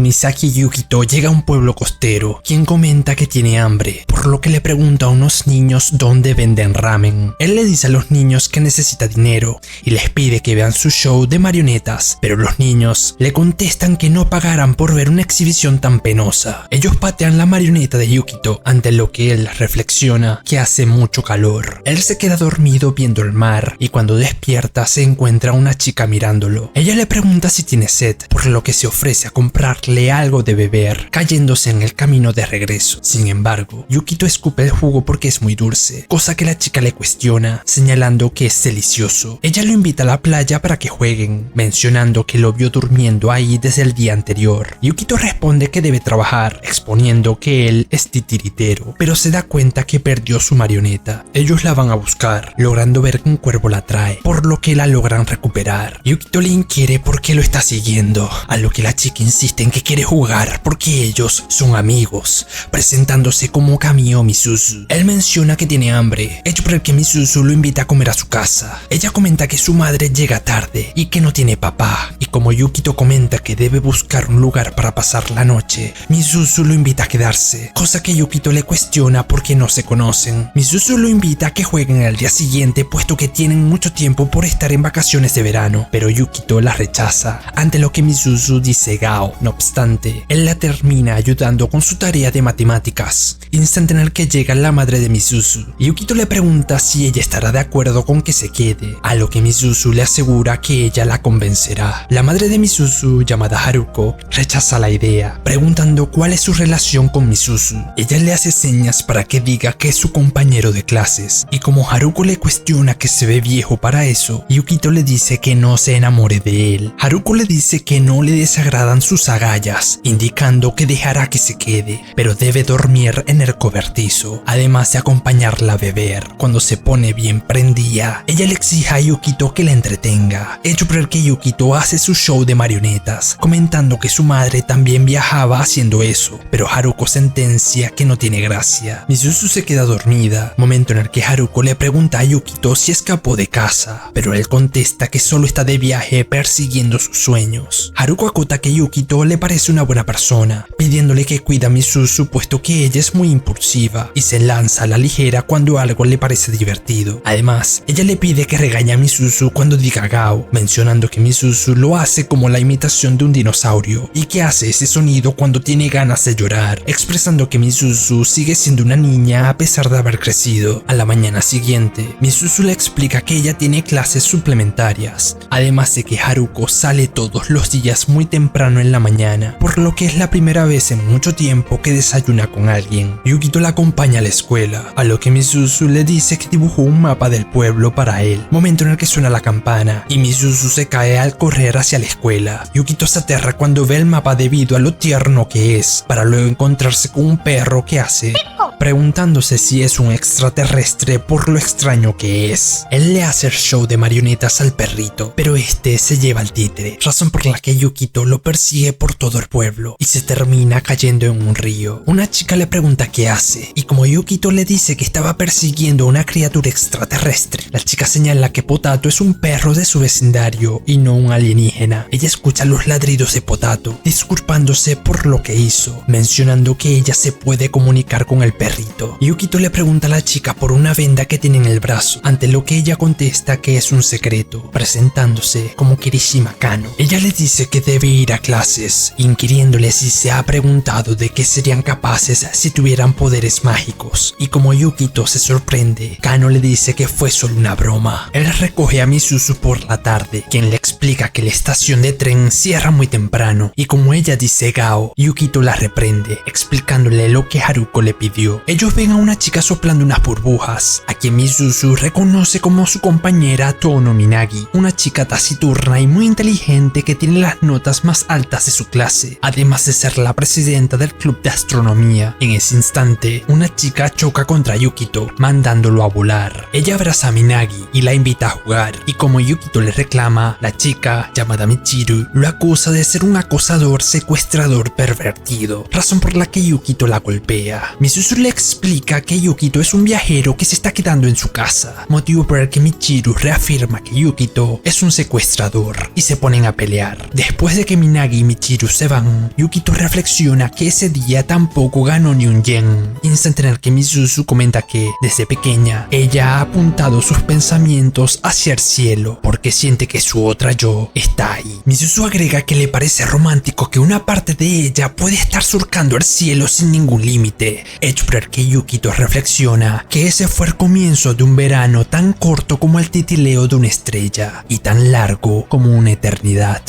Kunisaki Yukito llega a un pueblo costero, quien comenta que tiene hambre, por lo que le pregunta a unos niños dónde venden ramen. Él le dice a los niños que necesita dinero y les pide que vean su show de marionetas, pero los niños le contestan que no pagarán por ver una exhibición tan penosa. Ellos patean la marioneta de Yukito, ante lo que él reflexiona que hace mucho calor. Él se queda dormido viendo el mar y cuando despierta se encuentra una chica mirándolo. Ella le pregunta si tiene sed, por lo que se ofrece a comprarle algo de beber, cayéndose en el camino de regreso. Sin embargo, Yukito escupe el jugo porque es muy dulce, cosa que la chica le cuestiona, señalando que es delicioso. Ella lo invita a la playa para que jueguen, mencionando que lo vio durmiendo ahí desde el día anterior. Yukito responde que debe trabajar, exponiendo que él es titiritero, pero se da cuenta que perdió su marioneta. Ellos la van a buscar, logrando ver que un cuervo la trae, por lo que la logran recuperar. Yukito le inquiere por qué lo está siguiendo, a lo que la chica insiste en que quiere jugar porque ellos son amigos, presentándose como Kami o Misuzu. Él menciona que tiene hambre, hecho por el que Misuzu lo invita a comer a su casa. Ella comenta que su madre llega tarde y que no tiene papá, y como Yukito comenta que debe buscar un lugar para pasar la noche, Misuzu lo invita a quedarse, cosa que Yukito le cuestiona porque no se conocen. Misuzu lo invita a que jueguen al día siguiente puesto que tienen mucho tiempo por estar en vacaciones de verano, pero Yukito la rechaza, ante lo que Misuzu dice Gao. No obstante, él la termina ayudando con su tarea de matemáticas, instante en el que llega la madre de Misuzu. Yukito le pregunta si ella estará de acuerdo con que se quede, a lo que Misuzu le asegura que ella la convencerá. La madre de Misuzu, llamada Haruko, rechaza la idea, preguntando cuál es su relación con Misuzu. Ella le hace señas para que diga que es su compañero de clases, y como Haruko le cuestiona que se ve viejo para eso, Yukito le dice que no se enamore de él. Haruko le dice que no le desagradan sus agallas, indicando que dejará que se quede, pero debe dormir en el cobertizo, además de acompañarla a beber. Cuando se pone bien prendida, ella le exige a Yukito que la entretenga, hecho por el que Yukito hace su show de marionetas, comentando que su madre también viajaba haciendo eso, pero Haruko sentencia que no tiene gracia. Misuzu se queda dormida, momento en el que Haruko le pregunta a Yukito si escapó de casa, pero él contesta que solo está de viaje persiguiendo sus sueños. Haruko acota que Yukito le parece una buena persona, pidiéndole que cuida a Misuzu puesto que ella es muy impulsiva y se lanza a la ligera cuando algo le parece divertido. Además, ella le pide que regañe a Misuzu cuando diga Gao, mencionando que Misuzu lo hace como la imitación de un dinosaurio y que hace ese sonido cuando tiene ganas de llorar, expresando que Misuzu sigue siendo una niña a pesar de haber crecido. A la mañana siguiente, Misuzu le explica que ella tiene clases suplementarias, además de que Haruko sale todos los días muy temprano en la mañana, por lo que es la primera vez en mucho tiempo que desayuna con alguien. Yukito la acompaña a la escuela, a lo que Misuzu le dice que dibujó un mapa del pueblo para él, momento en el que suena la campana y Misuzu se cae al correr hacia la escuela. Yukito se aterra cuando ve el mapa debido a lo tierno que es, para luego encontrarse con un perro que hace, preguntándose si es un extraterrestre por lo extraño que es. Él le hace el show de marionetas al perrito, pero este se lleva al títere, razón por la que Yukito lo persigue por todo el pueblo y se termina cayendo en un río. Una chica le pregunta qué hace y como Yukito le dice que estaba persiguiendo a una criatura extraterrestre, la chica señala que Potato es un perro de su vecindario y no un alienígena. Ella escucha los ladridos de Potato, disculpándose por lo que hizo, mencionando que ella se puede comunicar con el perrito. Yukito le pregunta a la chica por una venda que tiene en el brazo, ante lo que ella contesta que es un secreto, presentándose como Kirishima Kano. Ella le dice que debe ir a clases, inquiriéndole si se ha preguntado de qué serían capaces si tuvieran poderes mágicos, y como Yukito se sorprende, Kano le dice que fue solo una broma. Él recoge a Misuzu por la tarde, quien le explica que la estación de tren cierra muy temprano, y como ella dice Gao, Yukito la reprende, explicándole lo que Haruko le pidió. Ellos ven a una chica soplando unas burbujas, a quien Misuzu reconoce como su compañera Tono Minagi, una chica taciturna y muy inteligente que tiene las notas más altas de su clase, además de ser la presidenta del club de astronomía. En ese instante, una chica choca contra Yukito, mandándolo a volar. Ella abraza a Minagi y la invita a jugar, y como Yukito le reclama, la chica, llamada Michiru, lo acusa de ser un acosador, secuestrador, pervertido, razón por la que Yukito la golpea. Misuzu le explica que Yukito es un viajero que se está quedando en su casa, motivo por el que Michiru reafirma que Yukito es un secuestrador y se ponen a pelear. Después de que Minagi y Michiru ellos se van, Yukito reflexiona que ese día tampoco ganó ni un yen, sin tener que Misuzu comenta que, desde pequeña, ella ha apuntado sus pensamientos hacia el cielo porque siente que su otra yo está ahí. Misuzu agrega que le parece romántico que una parte de ella puede estar surcando el cielo sin ningún límite, hecho por el que Yukito reflexiona que ese fue el comienzo de un verano tan corto como el titileo de una estrella y tan largo como una eternidad.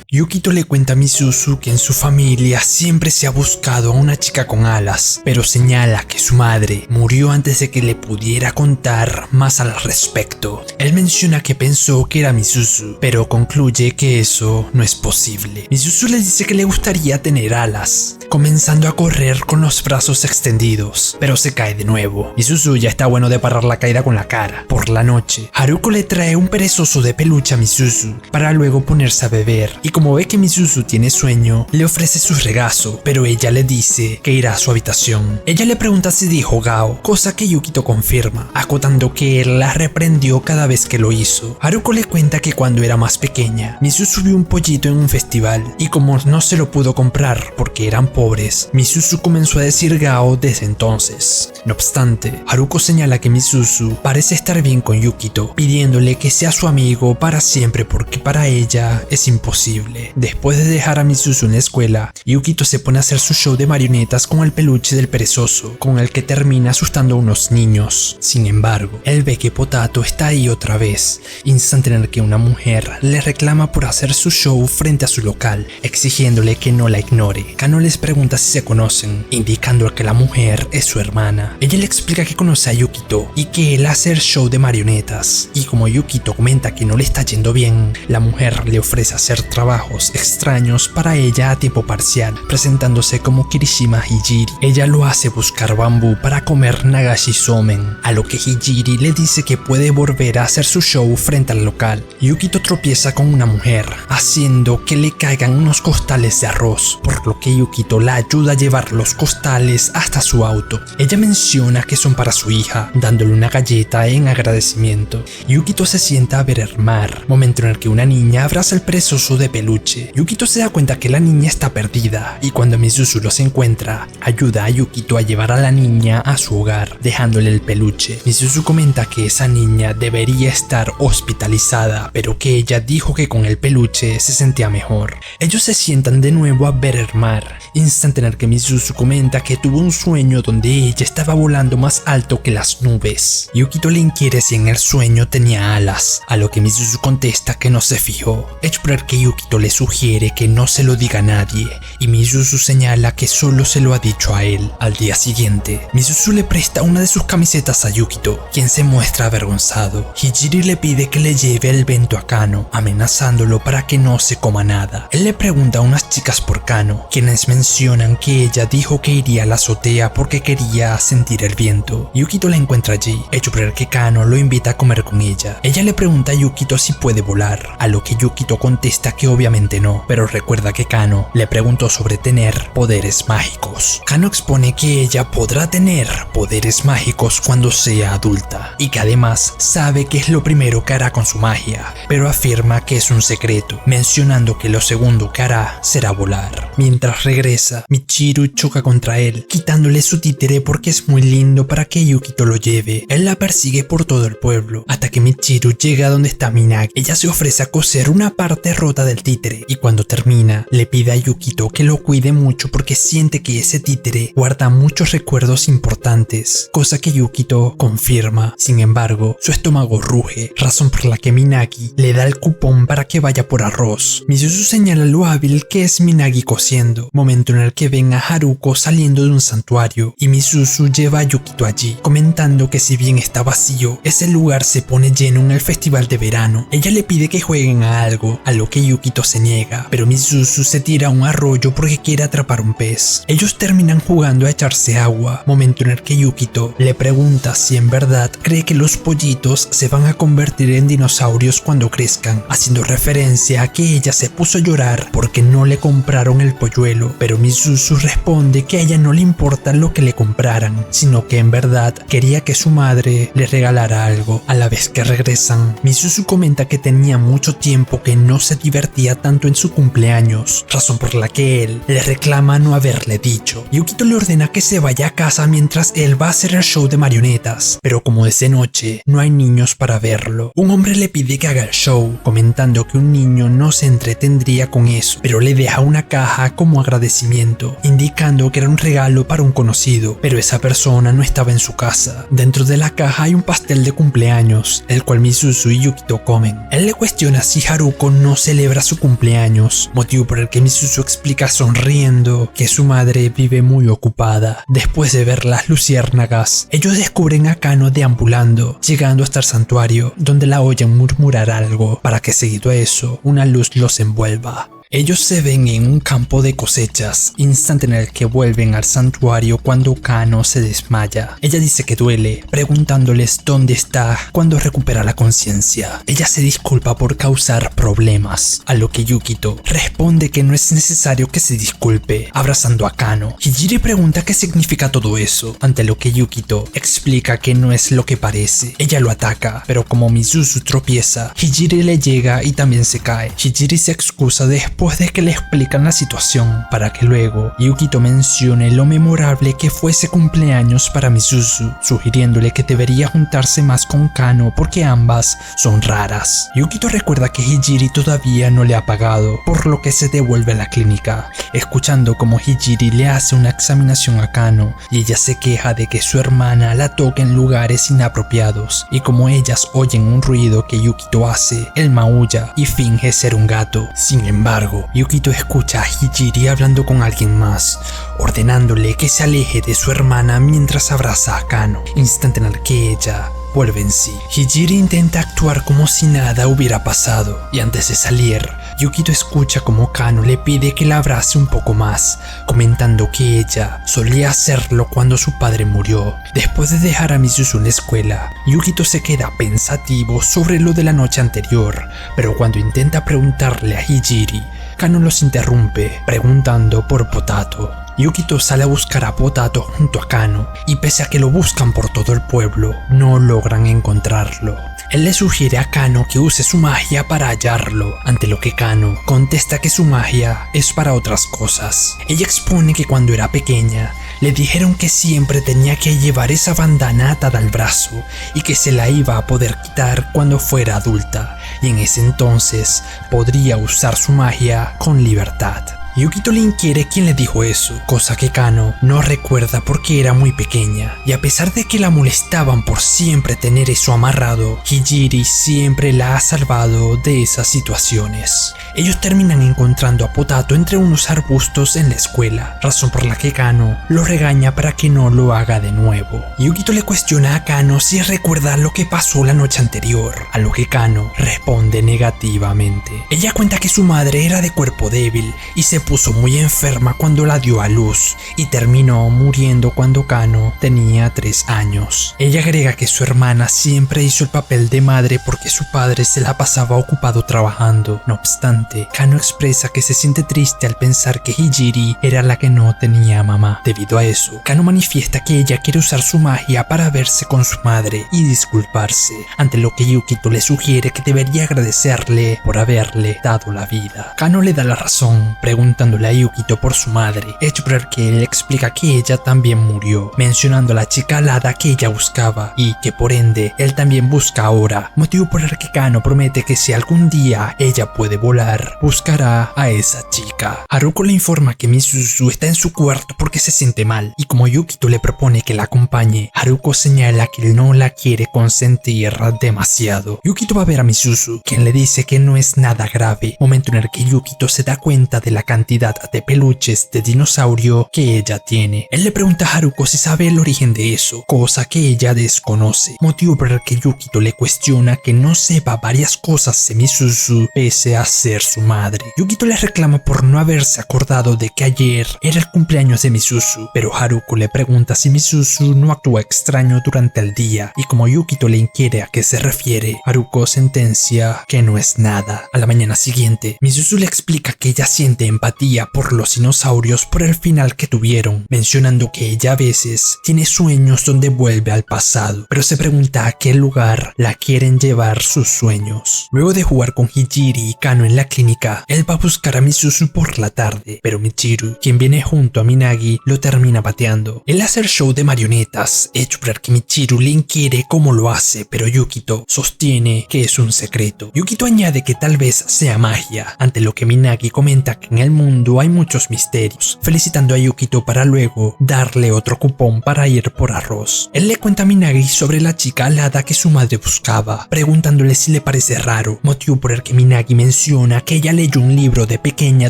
Yukito le cuenta a Misuzu que en su familia siempre se ha buscado a una chica con alas, pero señala que su madre murió antes de que le pudiera contar más al respecto. Él menciona que pensó que era Misuzu, pero concluye que eso no es posible. Misuzu le dice que le gustaría tener alas, comenzando a correr con los brazos extendidos, pero se cae de nuevo. Misuzu ya está bueno de parar la caída con la cara. Por la noche, Haruko le trae un perezoso de peluche a Misuzu para luego ponerse a beber, y como ve que Misuzu tiene sueño, le ofrece su regazo, pero ella le dice que irá a su habitación. Ella le pregunta si dijo Gao, cosa que Yukito confirma, acotando que él la reprendió cada vez que lo hizo. Haruko le cuenta que cuando era más pequeña, Misuzu vio un pollito en un festival, y como no se lo pudo comprar porque eran pobres, Misuzu comenzó a decir Gao desde entonces. No obstante, Haruko señala que Misuzu parece estar bien con Yukito, pidiéndole que sea su amigo para siempre porque para ella es imposible. Después de dejar a Misuzu en la escuela, Yukito se pone a hacer su show de marionetas con el peluche del perezoso, con el que termina asustando a unos niños. Sin embargo, él ve que Potato está ahí otra vez, sin tener que una mujer le reclama por hacer su show frente a su local, exigiéndole que no la ignore. Kano les pregunta si se conocen, indicando que la mujer es su hermana. Ella le explica que conoce a Yukito y que él hace el show de marionetas, y como Yukito comenta que no le está yendo bien, la mujer le ofrece hacer trabajos extraños para ella a tiempo parcial, presentándose como Kirishima Hijiri. Ella lo hace buscar bambú para comer Nagashi Somen, a lo que Hijiri le dice que puede volver a hacer su show frente al local. Yukito tropieza con una mujer, haciendo que le caigan unos costales de arroz, por lo que Yukito la ayuda a llevar los costales hasta su auto. Ella menciona que son para su hija, dándole una galleta en agradecimiento. Yukito se sienta a ver el mar, momento en el que una niña abraza el perezoso de peluche. Yukito se da cuenta que la niña está perdida, y cuando Misuzu los encuentra, ayuda a Yukito a llevar a la niña a su hogar, dejándole el peluche. Misuzu comenta que esa niña debería estar hospitalizada, pero que ella dijo que con el peluche se sentía mejor. Ellos se sientan de nuevo a ver el mar, sin tener que Misuzu comenta que tuvo un sueño donde ella estaba volando más alto que las nubes. Yukito le inquiere si en el sueño tenía alas, a lo que Misuzu contesta que no se fijó, hecho por el que Yukito le sugiere que no se lo diga a nadie, y Misuzu señala que solo se lo ha dicho a él. Al día siguiente, Misuzu le presta una de sus camisetas a Yukito, quien se muestra avergonzado. Hijiri le pide que le lleve el bento a Kano, amenazándolo para que no se coma nada. Él le pregunta a unas chicas por Kano, quienes mencionan que ella dijo que iría a la azotea porque quería sentir el viento. Yukito la encuentra allí, hecho por el que Kano lo invita a comer con ella. Ella le pregunta a Yukito si puede volar, a lo que Yukito contesta que obviamente no, pero recuerda que Kano le preguntó sobre tener poderes mágicos. Kano expone que ella podrá tener poderes mágicos cuando sea adulta, y que además sabe que es lo primero que hará con su magia, pero afirma que es un secreto, mencionando que lo segundo que hará será volar. Mientras regresa, Michiru choca contra él, quitándole su títere porque es muy lindo para que Yukito lo lleve. Él la persigue por todo el pueblo, hasta que Michiru llega donde está Minagi. Ella se ofrece a coser una parte rota del títere, y cuando termina, le pide a Yukito que lo cuide mucho porque siente que ese títere guarda muchos recuerdos importantes, cosa que Yukito confirma. Sin embargo, su estómago ruge, razón por la que Minagi le da el cupón para que vaya por arroz. Misuzu señala lo hábil que es Minagi cosiendo, momento en el que ven a Haruko saliendo de un santuario, y Misuzu lleva a Yukito allí, comentando que si bien está vacío, ese lugar se pone lleno en el festival de verano. Ella le pide que jueguen a algo, a lo que Yukito se niega, pero Misuzu se tira a un arroyo porque quiere atrapar un pez. Ellos terminan jugando a echarse agua, momento en el que Yukito le pregunta si en verdad cree que los pollitos se van a convertir en dinosaurios cuando crezcan, haciendo referencia a que ella se puso a llorar porque no le compraron el polluelo, pero Misuzu responde que a ella no le importa lo que le compraran, sino que en verdad quería que su madre le regalara algo. A la vez que regresan, Misuzu comenta que tenía mucho tiempo que no se divertía tanto en su cumpleaños, razón por la que él le reclama no haberle dicho. Yukito le ordena que se vaya a casa mientras él va a hacer el show de marionetas, pero como es de noche, no hay niños para verlo. Un hombre le pide que haga el show, comentando que un niño no se entretendría con eso, pero le deja una caja como agradecimiento, indicando que era un regalo para un conocido, pero esa persona no estaba en su casa. Dentro de la caja hay un pastel de cumpleaños, el cual Misuzu y Yukito comen. Él le cuestiona si Haruko no celebra su cumpleaños, motivo por el que Misuzu explica sonriendo que su madre vive muy ocupada. Después de ver las luciérnagas, ellos descubren a Kano deambulando, llegando hasta el santuario, donde la oyen murmurar algo, para que seguido a eso, una luz los envuelva. Ellos se ven en un campo de cosechas, instante en el que vuelven al santuario cuando Kano se desmaya. Ella dice que duele, preguntándoles dónde está cuando recupera la conciencia. Ella se disculpa por causar problemas, a lo que Yukito responde que no es necesario que se disculpe, abrazando a Kano. Hijiri pregunta qué significa todo eso, ante lo que Yukito explica que no es lo que parece. Ella lo ataca, pero como Misuzu tropieza, Hijiri le llega y también se cae. Hijiri se excusa después de que le explican la situación, para que luego Yukito mencione lo memorable que fue ese cumpleaños para Misuzu, sugiriéndole que debería juntarse más con Kano porque ambas son raras. Yukito recuerda que Hijiri todavía no le ha pagado, por lo que se devuelve a la clínica, escuchando como Hijiri le hace una examinación a Kano y ella se queja de que su hermana la toca en lugares inapropiados, y como ellas oyen un ruido que Yukito hace, él maulla y finge ser un gato. Sin embargo, Yukito escucha a Hijiri hablando con alguien más, ordenándole que se aleje de su hermana mientras abraza a Kano, instante en el que ella vuelve en sí. Hijiri intenta actuar como si nada hubiera pasado, y antes de salir, Yukito escucha como Kano le pide que la abrace un poco más, comentando que ella solía hacerlo cuando su padre murió. Después de dejar a Misuzu en la escuela, Yukito se queda pensativo sobre lo de la noche anterior, pero cuando intenta preguntarle a Hijiri, Kano los interrumpe, preguntando por Potato. Yukito sale a buscar a Potato junto a Kano, y pese a que lo buscan por todo el pueblo, no logran encontrarlo. Él le sugiere a Kano que use su magia para hallarlo, ante lo que Kano contesta que su magia es para otras cosas. Ella expone que cuando era pequeña, le dijeron que siempre tenía que llevar esa bandana atada al brazo y que se la iba a poder quitar cuando fuera adulta, y en ese entonces podría usar su magia con libertad. Yukito le inquiere quién le dijo eso, cosa que Kano no recuerda porque era muy pequeña, y a pesar de que la molestaban por siempre tener eso amarrado, Hijiri siempre la ha salvado de esas situaciones. Ellos terminan encontrando a Potato entre unos arbustos en la escuela, razón por la que Kano lo regaña para que no lo haga de nuevo. Yukito le cuestiona a Kano si recuerda lo que pasó la noche anterior, a lo que Kano responde negativamente. Ella cuenta que su madre era de cuerpo débil y se puso muy enferma cuando la dio a luz, y terminó muriendo cuando Kano tenía 3 años. Ella agrega que su hermana siempre hizo el papel de madre porque su padre se la pasaba ocupado trabajando. No obstante, Kano expresa que se siente triste al pensar que Hijiri era la que no tenía mamá. Debido a eso, Kano manifiesta que ella quiere usar su magia para verse con su madre y disculparse, ante lo que Yukito le sugiere que debería agradecerle por haberle dado la vida. Kano le da la razón, preguntándole a Yukito por su madre, hecho por el que él explica que ella también murió, mencionando a la chica alada que ella buscaba y que por ende él también busca ahora, motivo por el que Kano promete que si algún día ella puede volar, buscará a esa chica. Haruko le informa que Misuzu está en su cuarto porque se siente mal, y como Yukito le propone que la acompañe, Haruko señala que él no la quiere consentir demasiado. Yukito va a ver a Misuzu, quien le dice que no es nada grave, momento en el que Yukito se da cuenta de la cantidad cantidad de peluches de dinosaurio que ella tiene. Él le pregunta a Haruko si sabe el origen de eso, cosa que ella desconoce, motivo por el que Yukito le cuestiona que no sepa varias cosas de Misuzu pese a ser su madre. Yukito le reclama por no haberse acordado de que ayer era el cumpleaños de Misuzu, pero Haruko le pregunta si Misuzu no actúa extraño durante el día, y como Yukito le inquiere a qué se refiere, Haruko sentencia que no es nada. A la mañana siguiente, Misuzu le explica que ella siente empatía por los dinosaurios por el final que tuvieron, mencionando que ella a veces tiene sueños donde vuelve al pasado, pero se pregunta a qué lugar la quieren llevar sus sueños. Luego de jugar con Hijiri y Kano en la clínica, él va a buscar a Misuzu por la tarde, pero Michiru, quien viene junto a Minagi, lo termina pateando. Él hace el show de marionetas, hecho por que Michiru le inquiere cómo lo hace, pero Yukito sostiene que es un secreto. Yukito añade que tal vez sea magia, ante lo que Minagi comenta que en el mundo hay muchos misterios, felicitando a Yukito para luego darle otro cupón para ir por arroz. Él le cuenta a Minagi sobre la chica alada que su madre buscaba, preguntándole si le parece raro, motivo por el que Minagi menciona que ella leyó un libro de pequeña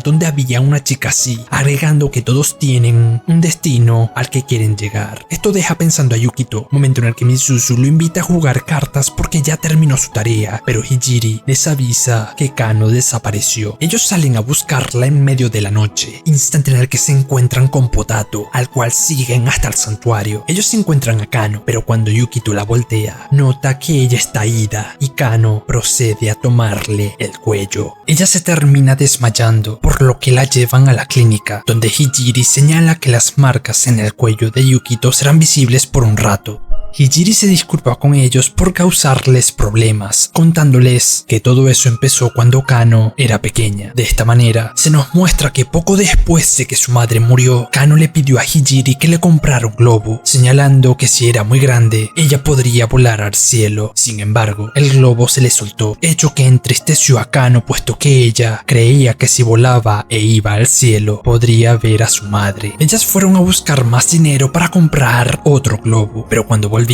donde había una chica así, agregando que todos tienen un destino al que quieren llegar. Esto deja pensando a Yukito, momento en el que Misuzu lo invita a jugar cartas porque ya terminó su tarea, pero Hijiri les avisa que Kano desapareció. Ellos salen a buscarla en medio de la noche, instante en el que se encuentran con Potato, al cual siguen hasta el santuario. Ellos encuentran a Kano, pero cuando Yukito la voltea, nota que ella está ida y Kano procede a tomarle el cuello. Ella se termina desmayando, por lo que la llevan a la clínica, donde Hijiri señala que las marcas en el cuello de Yukito serán visibles por un rato. Hijiri se disculpa con ellos por causarles problemas, contándoles que todo eso empezó cuando Kano era pequeña. De esta manera, se nos muestra que poco después de que su madre murió, Kano le pidió a Hijiri que le comprara un globo, señalando que si era muy grande, ella podría volar al cielo. Sin embargo, el globo se le soltó, hecho que entristeció a Kano, puesto que ella creía que si volaba e iba al cielo, podría ver a su madre. Ellas fueron a buscar más dinero para comprar otro globo, pero cuando volvieron,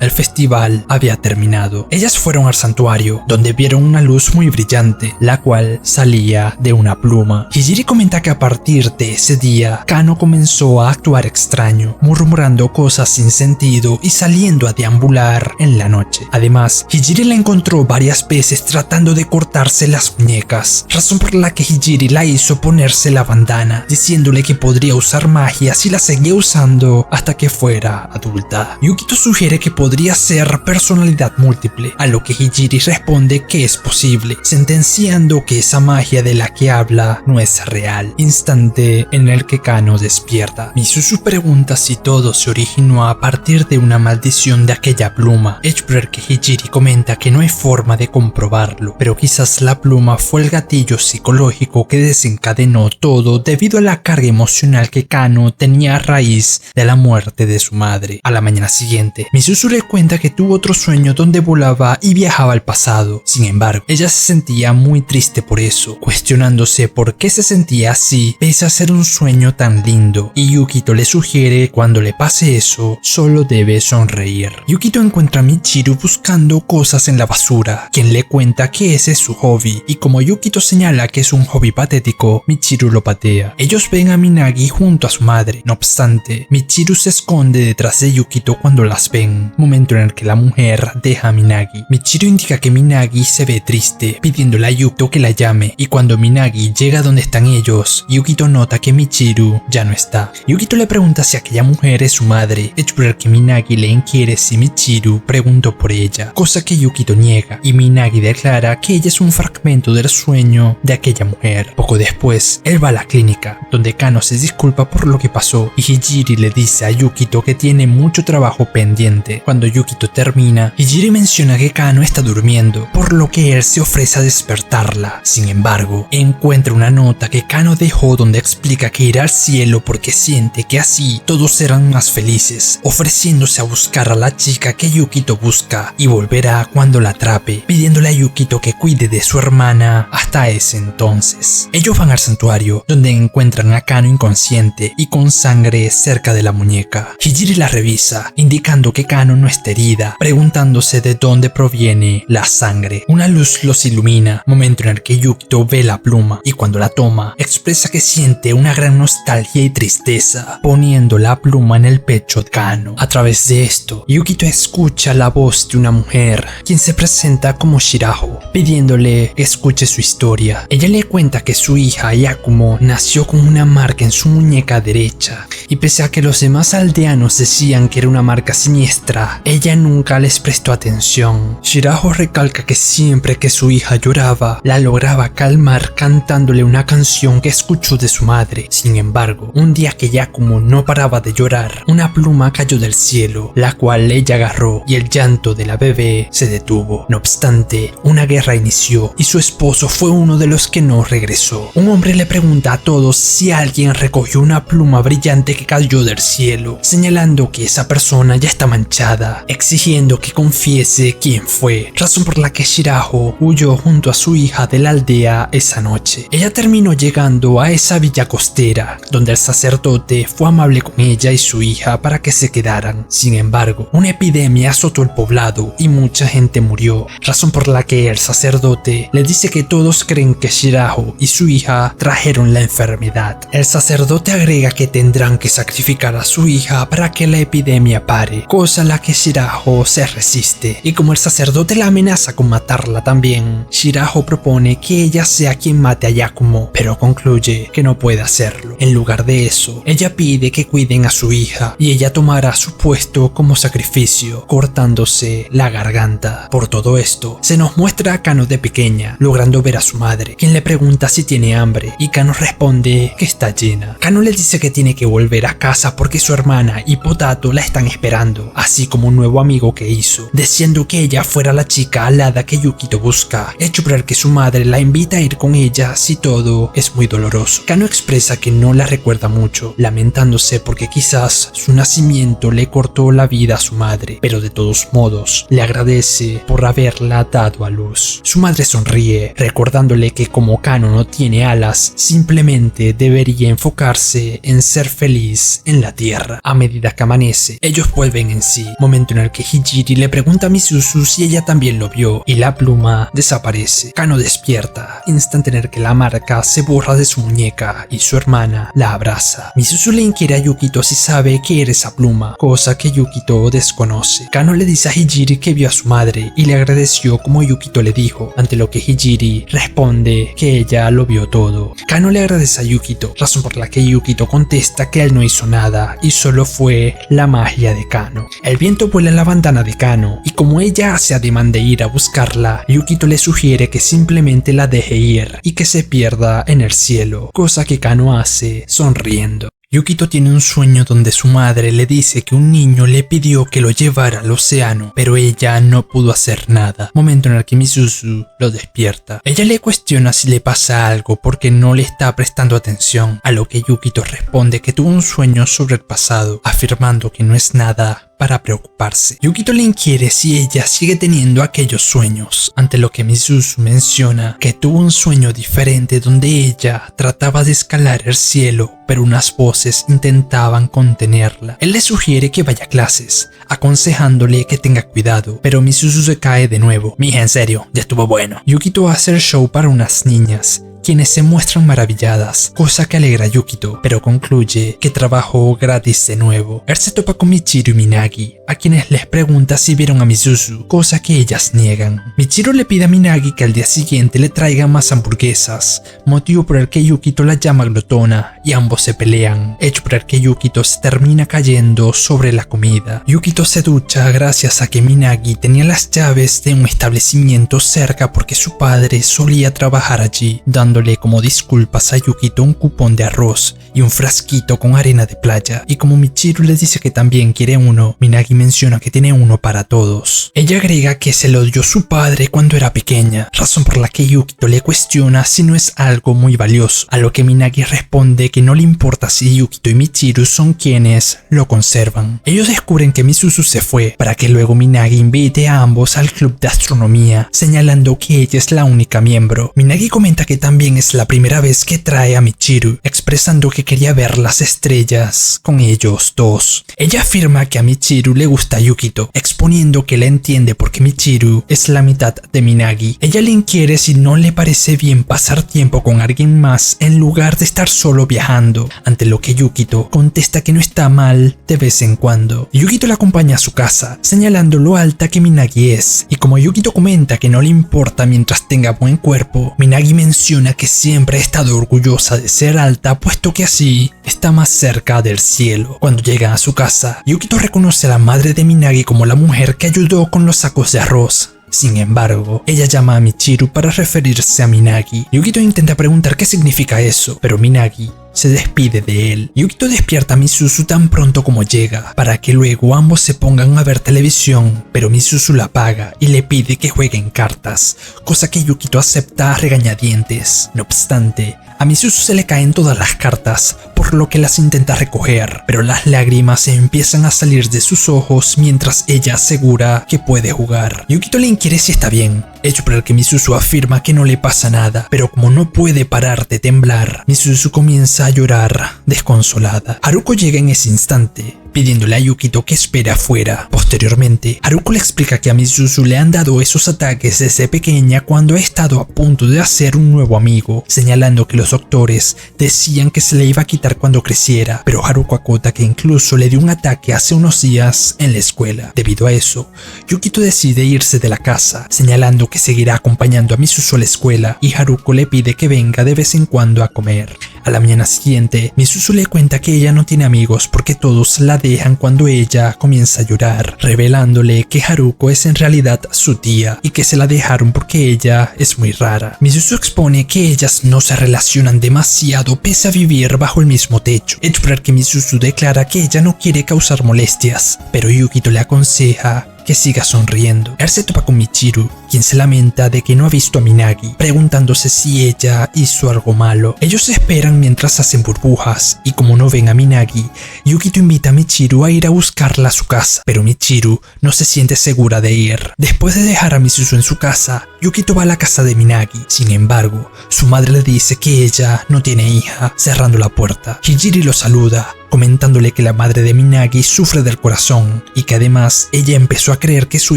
el festival había terminado. Ellas fueron al santuario, donde vieron una luz muy brillante, la cual salía de una pluma. Hijiri comenta que a partir de ese día, Kano comenzó a actuar extraño, murmurando cosas sin sentido y saliendo a deambular en la noche. Además, Hijiri la encontró varias veces tratando de cortarse las muñecas, razón por la que Hijiri la hizo ponerse la bandana, diciéndole que podría usar magia si la seguía usando hasta que fuera adulta. Yukito sugiere que podría ser personalidad múltiple, a lo que Hijiri responde que es posible, sentenciando que esa magia de la que habla no es real, instante en el que Kano despierta. Misuzu pregunta si todo se originó a partir de una maldición de aquella pluma, hecho por el que Hijiri comenta que no hay forma de comprobarlo, pero quizás la pluma fue el gatillo psicológico que desencadenó todo debido a la carga emocional que Kano tenía a raíz de la muerte de su madre. A la mañana siguiente, Misuzu le cuenta que tuvo otro sueño donde volaba y viajaba al pasado. Sin embargo, ella se sentía muy triste por eso, cuestionándose por qué se sentía así pese a ser un sueño tan lindo, y Yukito le sugiere que cuando le pase eso, solo debe sonreír. Yukito encuentra a Michiru buscando cosas en la basura, quien le cuenta que ese es su hobby, y como Yukito señala que es un hobby patético, Michiru lo patea. Ellos ven a Minagi junto a su madre. No obstante, Michiru se esconde detrás de Yukito cuando las ven, momento en el que la mujer deja a Minagi. Michiru indica que Minagi se ve triste, pidiéndole a Yukito que la llame, y cuando Minagi llega donde están ellos, Yukito nota que Michiru ya no está. Yukito le pregunta si aquella mujer es su madre, hecho por el que Minagi le inquiere si Michiru preguntó por ella, cosa que Yukito niega, y Minagi declara que ella es un fragmento del sueño de aquella mujer. Poco después, él va a la clínica, donde Kano se disculpa por lo que pasó, y Hijiri le dice a Yukito que tiene mucho trabajo pendiente. Cuando Yukito termina, Hijiri menciona que Kano está durmiendo, por lo que él se ofrece a despertarla. Sin embargo, encuentra una nota que Kano dejó donde explica que irá al cielo porque siente que así todos serán más felices, ofreciéndose a buscar a la chica que Yukito busca y volverá cuando la atrape, pidiéndole a Yukito que cuide de su hermana hasta ese entonces. Ellos van al santuario, donde encuentran a Kano inconsciente y con sangre cerca de la muñeca. Hijiri la revisa, indicando notando que Kano no está herida, preguntándose de dónde proviene la sangre. Una luz los ilumina, momento en el que Yukito ve la pluma y cuando la toma, expresa que siente una gran nostalgia y tristeza, poniendo la pluma en el pecho de Kano. A través de esto, Yukito escucha la voz de una mujer, quien se presenta como Shiraho, pidiéndole que escuche su historia. Ella le cuenta que su hija Yakumo nació con una marca en su muñeca derecha, y pese a que los demás aldeanos decían que era una marca siniestra, ella nunca les prestó atención. Shiraho recalca que siempre que su hija lloraba, la lograba calmar cantándole una canción que escuchó de su madre. Sin embargo, un día que Yakumo no paraba de llorar, una pluma cayó del cielo, la cual ella agarró y el llanto de la bebé se detuvo. No obstante, una guerra inició y su esposo fue uno de los que no regresó. Un hombre le pregunta a todos si alguien recogió una pluma brillante que cayó del cielo, señalando que esa persona ya está manchada, exigiendo que confiese quién fue, razón por la que Shiraho huyó junto a su hija de la aldea esa noche. Ella terminó llegando a esa villa costera, donde el sacerdote fue amable con ella y su hija para que se quedaran. Sin embargo, una epidemia azotó el poblado y mucha gente murió, razón por la que el sacerdote le dice que todos creen que Shiraho y su hija trajeron la enfermedad. El sacerdote agrega que tendrán que sacrificar a su hija para que la epidemia pare, cosa a la que Shiraho se resiste, y como el sacerdote la amenaza con matarla también, Shiraho propone que ella sea quien mate a Yakumo, pero concluye que no puede hacerlo. En lugar de eso, ella pide que cuiden a su hija y ella tomará su puesto como sacrificio, cortándose la garganta. Por todo esto, se nos muestra a Kano de pequeña, logrando ver a su madre, quien le pregunta si tiene hambre, y Kano responde que está llena. Kano le dice que tiene que volver a casa porque su hermana y Potato la están esperando, así como un nuevo amigo que hizo, deseando que ella fuera la chica alada que Yukito busca, hecho por el que su madre la invita a ir con ella si todo es muy doloroso. Kano expresa que no la recuerda mucho, lamentándose porque quizás su nacimiento le cortó la vida a su madre, pero de todos modos le agradece por haberla dado a luz. Su madre sonríe, recordándole que como Kano no tiene alas, simplemente debería enfocarse en ser feliz en la tierra. A medida que amanece, ellos vuelven en sí, momento en el que Hijiri le pregunta a Misuzu si ella también lo vio, y la pluma desaparece. Kano despierta, instante en el que la marca se borra de su muñeca y su hermana la abraza. Misuzu le inquiere a Yukito si sabe qué era esa pluma, cosa que Yukito desconoce. Kano le dice a Hijiri que vio a su madre y le agradeció como Yukito le dijo, ante lo que Hijiri responde que ella lo vio todo. Kano le agradece a Yukito, razón por la que Yukito contesta que él no hizo nada y solo fue la magia de Kano. El viento vuela en la bandana de Kano y como ella hace ademán de ir a buscarla, Yukito le sugiere que simplemente la deje ir y que se pierda en el cielo, cosa que Kano hace sonriendo. Yukito tiene un sueño donde su madre le dice que un niño le pidió que lo llevara al océano, pero ella no pudo hacer nada, momento en el que Misuzu lo despierta. Ella le cuestiona si le pasa algo porque no le está prestando atención, a lo que Yukito responde que tuvo un sueño sobre el pasado, afirmando que no es nada para preocuparse. Yukito le inquiere si ella sigue teniendo aquellos sueños, ante lo que Misuzu menciona que tuvo un sueño diferente donde ella trataba de escalar el cielo, pero unas voces intentaban contenerla. Él le sugiere que vaya a clases, aconsejándole que tenga cuidado, pero Misuzu se cae de nuevo. Mija, en serio, ya estuvo bueno. Yukito hace el show para unas niñas, quienes se muestran maravilladas, cosa que alegra a Yukito, pero concluye que trabajó gratis de nuevo. Él se topa con Michiru y Minagi, a quienes les pregunta si vieron a Misuzu, cosa que ellas niegan. Michiru le pide a Minagi que al día siguiente le traigan más hamburguesas, motivo por el que Yukito la llama glotona, y ambos se pelean, hecho por el que Yukito se termina cayendo sobre la comida. Yukito se ducha gracias a que Minagi tenía las llaves de un establecimiento cerca porque su padre solía trabajar allí, dándole como disculpas a Yukito un cupón de arroz y un frasquito con arena de playa, y como Michiru le dice que también quiere uno, Minagi menciona que tiene uno para todos. Ella agrega que se lo dio su padre cuando era pequeña, razón por la que Yukito le cuestiona si no es algo muy valioso, a lo que Minagi responde que no le importa si Yukito y Michiru son quienes lo conservan. Ellos descubren que Misuzu se fue, para que luego Minagi invite a ambos al club de astronomía, señalando que ella es la única miembro. Minagi comenta que también es la primera vez que trae a Michiru, expresando que quería ver las estrellas con ellos dos. Ella afirma que a Michiru le gusta Yukito, exponiendo que la entiende porque Michiru es la mitad de Minagi. Ella le inquiere si no le parece bien pasar tiempo con alguien más en lugar de estar solo viajando, ante lo que Yukito contesta que no está mal de vez en cuando. Yukito la acompaña a su casa, señalando lo alta que Minagi es, y como Yukito comenta que no le importa mientras tenga buen cuerpo, Minagi menciona que siempre ha estado orgullosa de ser alta, puesto que así está más cerca del cielo. Cuando llegan a su casa, Yukito reconoce a la madre de Minagi como la mujer que ayudó con los sacos de arroz. Sin embargo, ella llama a Michiru para referirse a Minagi. Yukito intenta preguntar qué significa eso, pero Minagi se despide de él. Yukito despierta a Misuzu tan pronto como llega, para que luego ambos se pongan a ver televisión, pero Misuzu la apaga y le pide que jueguen cartas, cosa que Yukito acepta a regañadientes. No obstante, a Misuzu se le caen todas las cartas, por lo que las intenta recoger, pero las lágrimas empiezan a salir de sus ojos mientras ella asegura que puede jugar. Yukito le inquiere si está bien, hecho por el que Misuzu afirma que no le pasa nada, pero como no puede parar de temblar, Misuzu comienza a llorar desconsolada. Haruko llega en ese instante, pidiéndole a Yukito que espere afuera. Posteriormente, Haruko le explica que a Misuzu le han dado esos ataques desde pequeña cuando ha estado a punto de hacer un nuevo amigo, señalando que los doctores decían que se le iba a quitar cuando creciera, pero Haruko acota que incluso le dio un ataque hace unos días en la escuela. Debido a eso, Yukito decide irse de la casa, señalando que seguirá acompañando a Misuzu a la escuela, y Haruko le pide que venga de vez en cuando a comer. A la mañana siguiente, Misuzu le cuenta que ella no tiene amigos porque todos la dejan cuando ella comienza a llorar, revelándole que Haruko es en realidad su tía y que se la dejaron porque ella es muy rara. Misuzu expone que ellas no se relacionan demasiado pese a vivir bajo el mismo techo, hecho por el que Misuzu declara que ella no quiere causar molestias, pero Yukito le aconseja que siga sonriendo. Él se topa con Michiru, quien se lamenta de que no ha visto a Minagi, preguntándose si ella hizo algo malo. Ellos esperan mientras hacen burbujas, y como no ven a Minagi, Yukito invita a Michiru a ir a buscarla a su casa, pero Michiru no se siente segura de ir. Después de dejar a Misuzu en su casa, Yukito va a la casa de Minagi. Sin embargo, su madre le dice que ella no tiene hija, cerrando la puerta. Hijiri lo saluda, comentándole que la madre de Minagi sufre del corazón y que además ella empezó a creer que su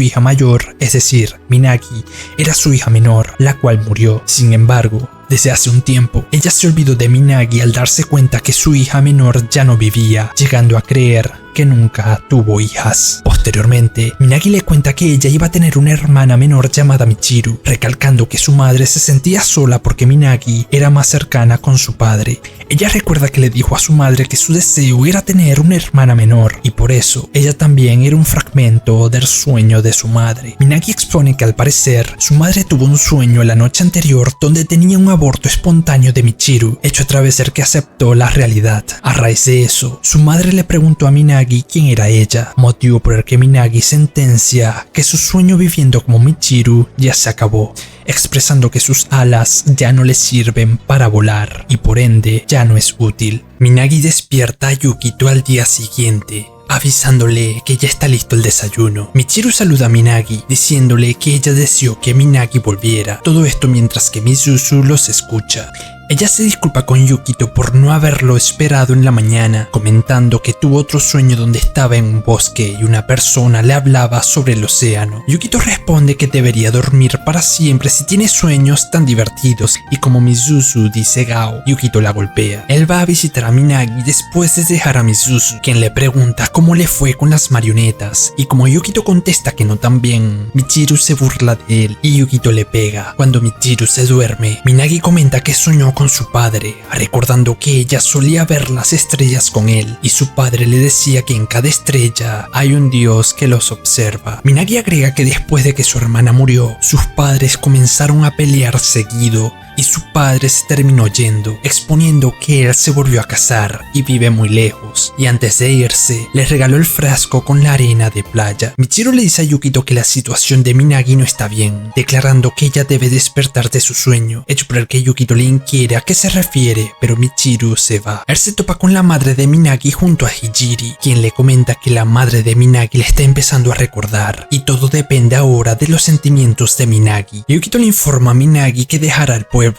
hija mayor, es decir, Minagi, era su hija menor, la cual murió. Sin embargo, desde hace un tiempo, ella se olvidó de Minagi al darse cuenta que su hija menor ya no vivía, llegando a creer que nunca tuvo hijas. Posteriormente, Minagi le cuenta que ella iba a tener una hermana menor llamada Michiru, recalcando que su madre se sentía sola porque Minagi era más cercana con su padre. Ella recuerda que le dijo a su madre que su deseo era tener una hermana menor, y por eso ella también era un fragmento del sueño de su madre. Minagi expone que al parecer, su madre tuvo un sueño la noche anterior donde tenía un aborto espontáneo de Michiru, hecho a través del que aceptó la realidad. A raíz de eso, su madre le preguntó a Minagi quién era ella, motivo por el que Minagi sentencia que su sueño viviendo como Michiru ya se acabó, expresando que sus alas ya no le sirven para volar y por ende ya no es útil. Minagi despierta a Yukito al día siguiente, avisándole que ya está listo el desayuno. Michiru saluda a Minagi, diciéndole que ella deseó que Minagi volviera. Todo esto mientras que Misuzu los escucha. Ella se disculpa con Yukito por no haberlo esperado en la mañana, comentando que tuvo otro sueño donde estaba en un bosque y una persona le hablaba sobre el océano. Yukito responde que debería dormir para siempre si tiene sueños tan divertidos, y como Misuzu dice Gao, Yukito la golpea. Él va a visitar a Minagi después de dejar a Misuzu, quien le pregunta cómo le fue con las marionetas, y como Yukito contesta que no tan bien, Michiru se burla de él y Yukito le pega. Cuando Michiru se duerme, Minagi comenta que soñó con su padre, recordando que ella solía ver las estrellas con él y su padre le decía que en cada estrella hay un dios que los observa. Minagi agrega que después de que su hermana murió, sus padres comenzaron a pelear seguido y su padre se terminó yendo, exponiendo que él se volvió a casar y vive muy lejos, y antes de irse, le regaló el frasco con la arena de playa. Michiru le dice a Yukito que la situación de Minagi no está bien, declarando que ella debe despertar de su sueño, hecho por el que Yukito le inquiere a qué se refiere, pero Michiru se va. Él se topa con la madre de Minagi junto a Hijiri, quien le comenta que la madre de Minagi le está empezando a recordar, y todo depende ahora de los sentimientos de Minagi. Yukito le informa a Minagi que dejará el pueblo,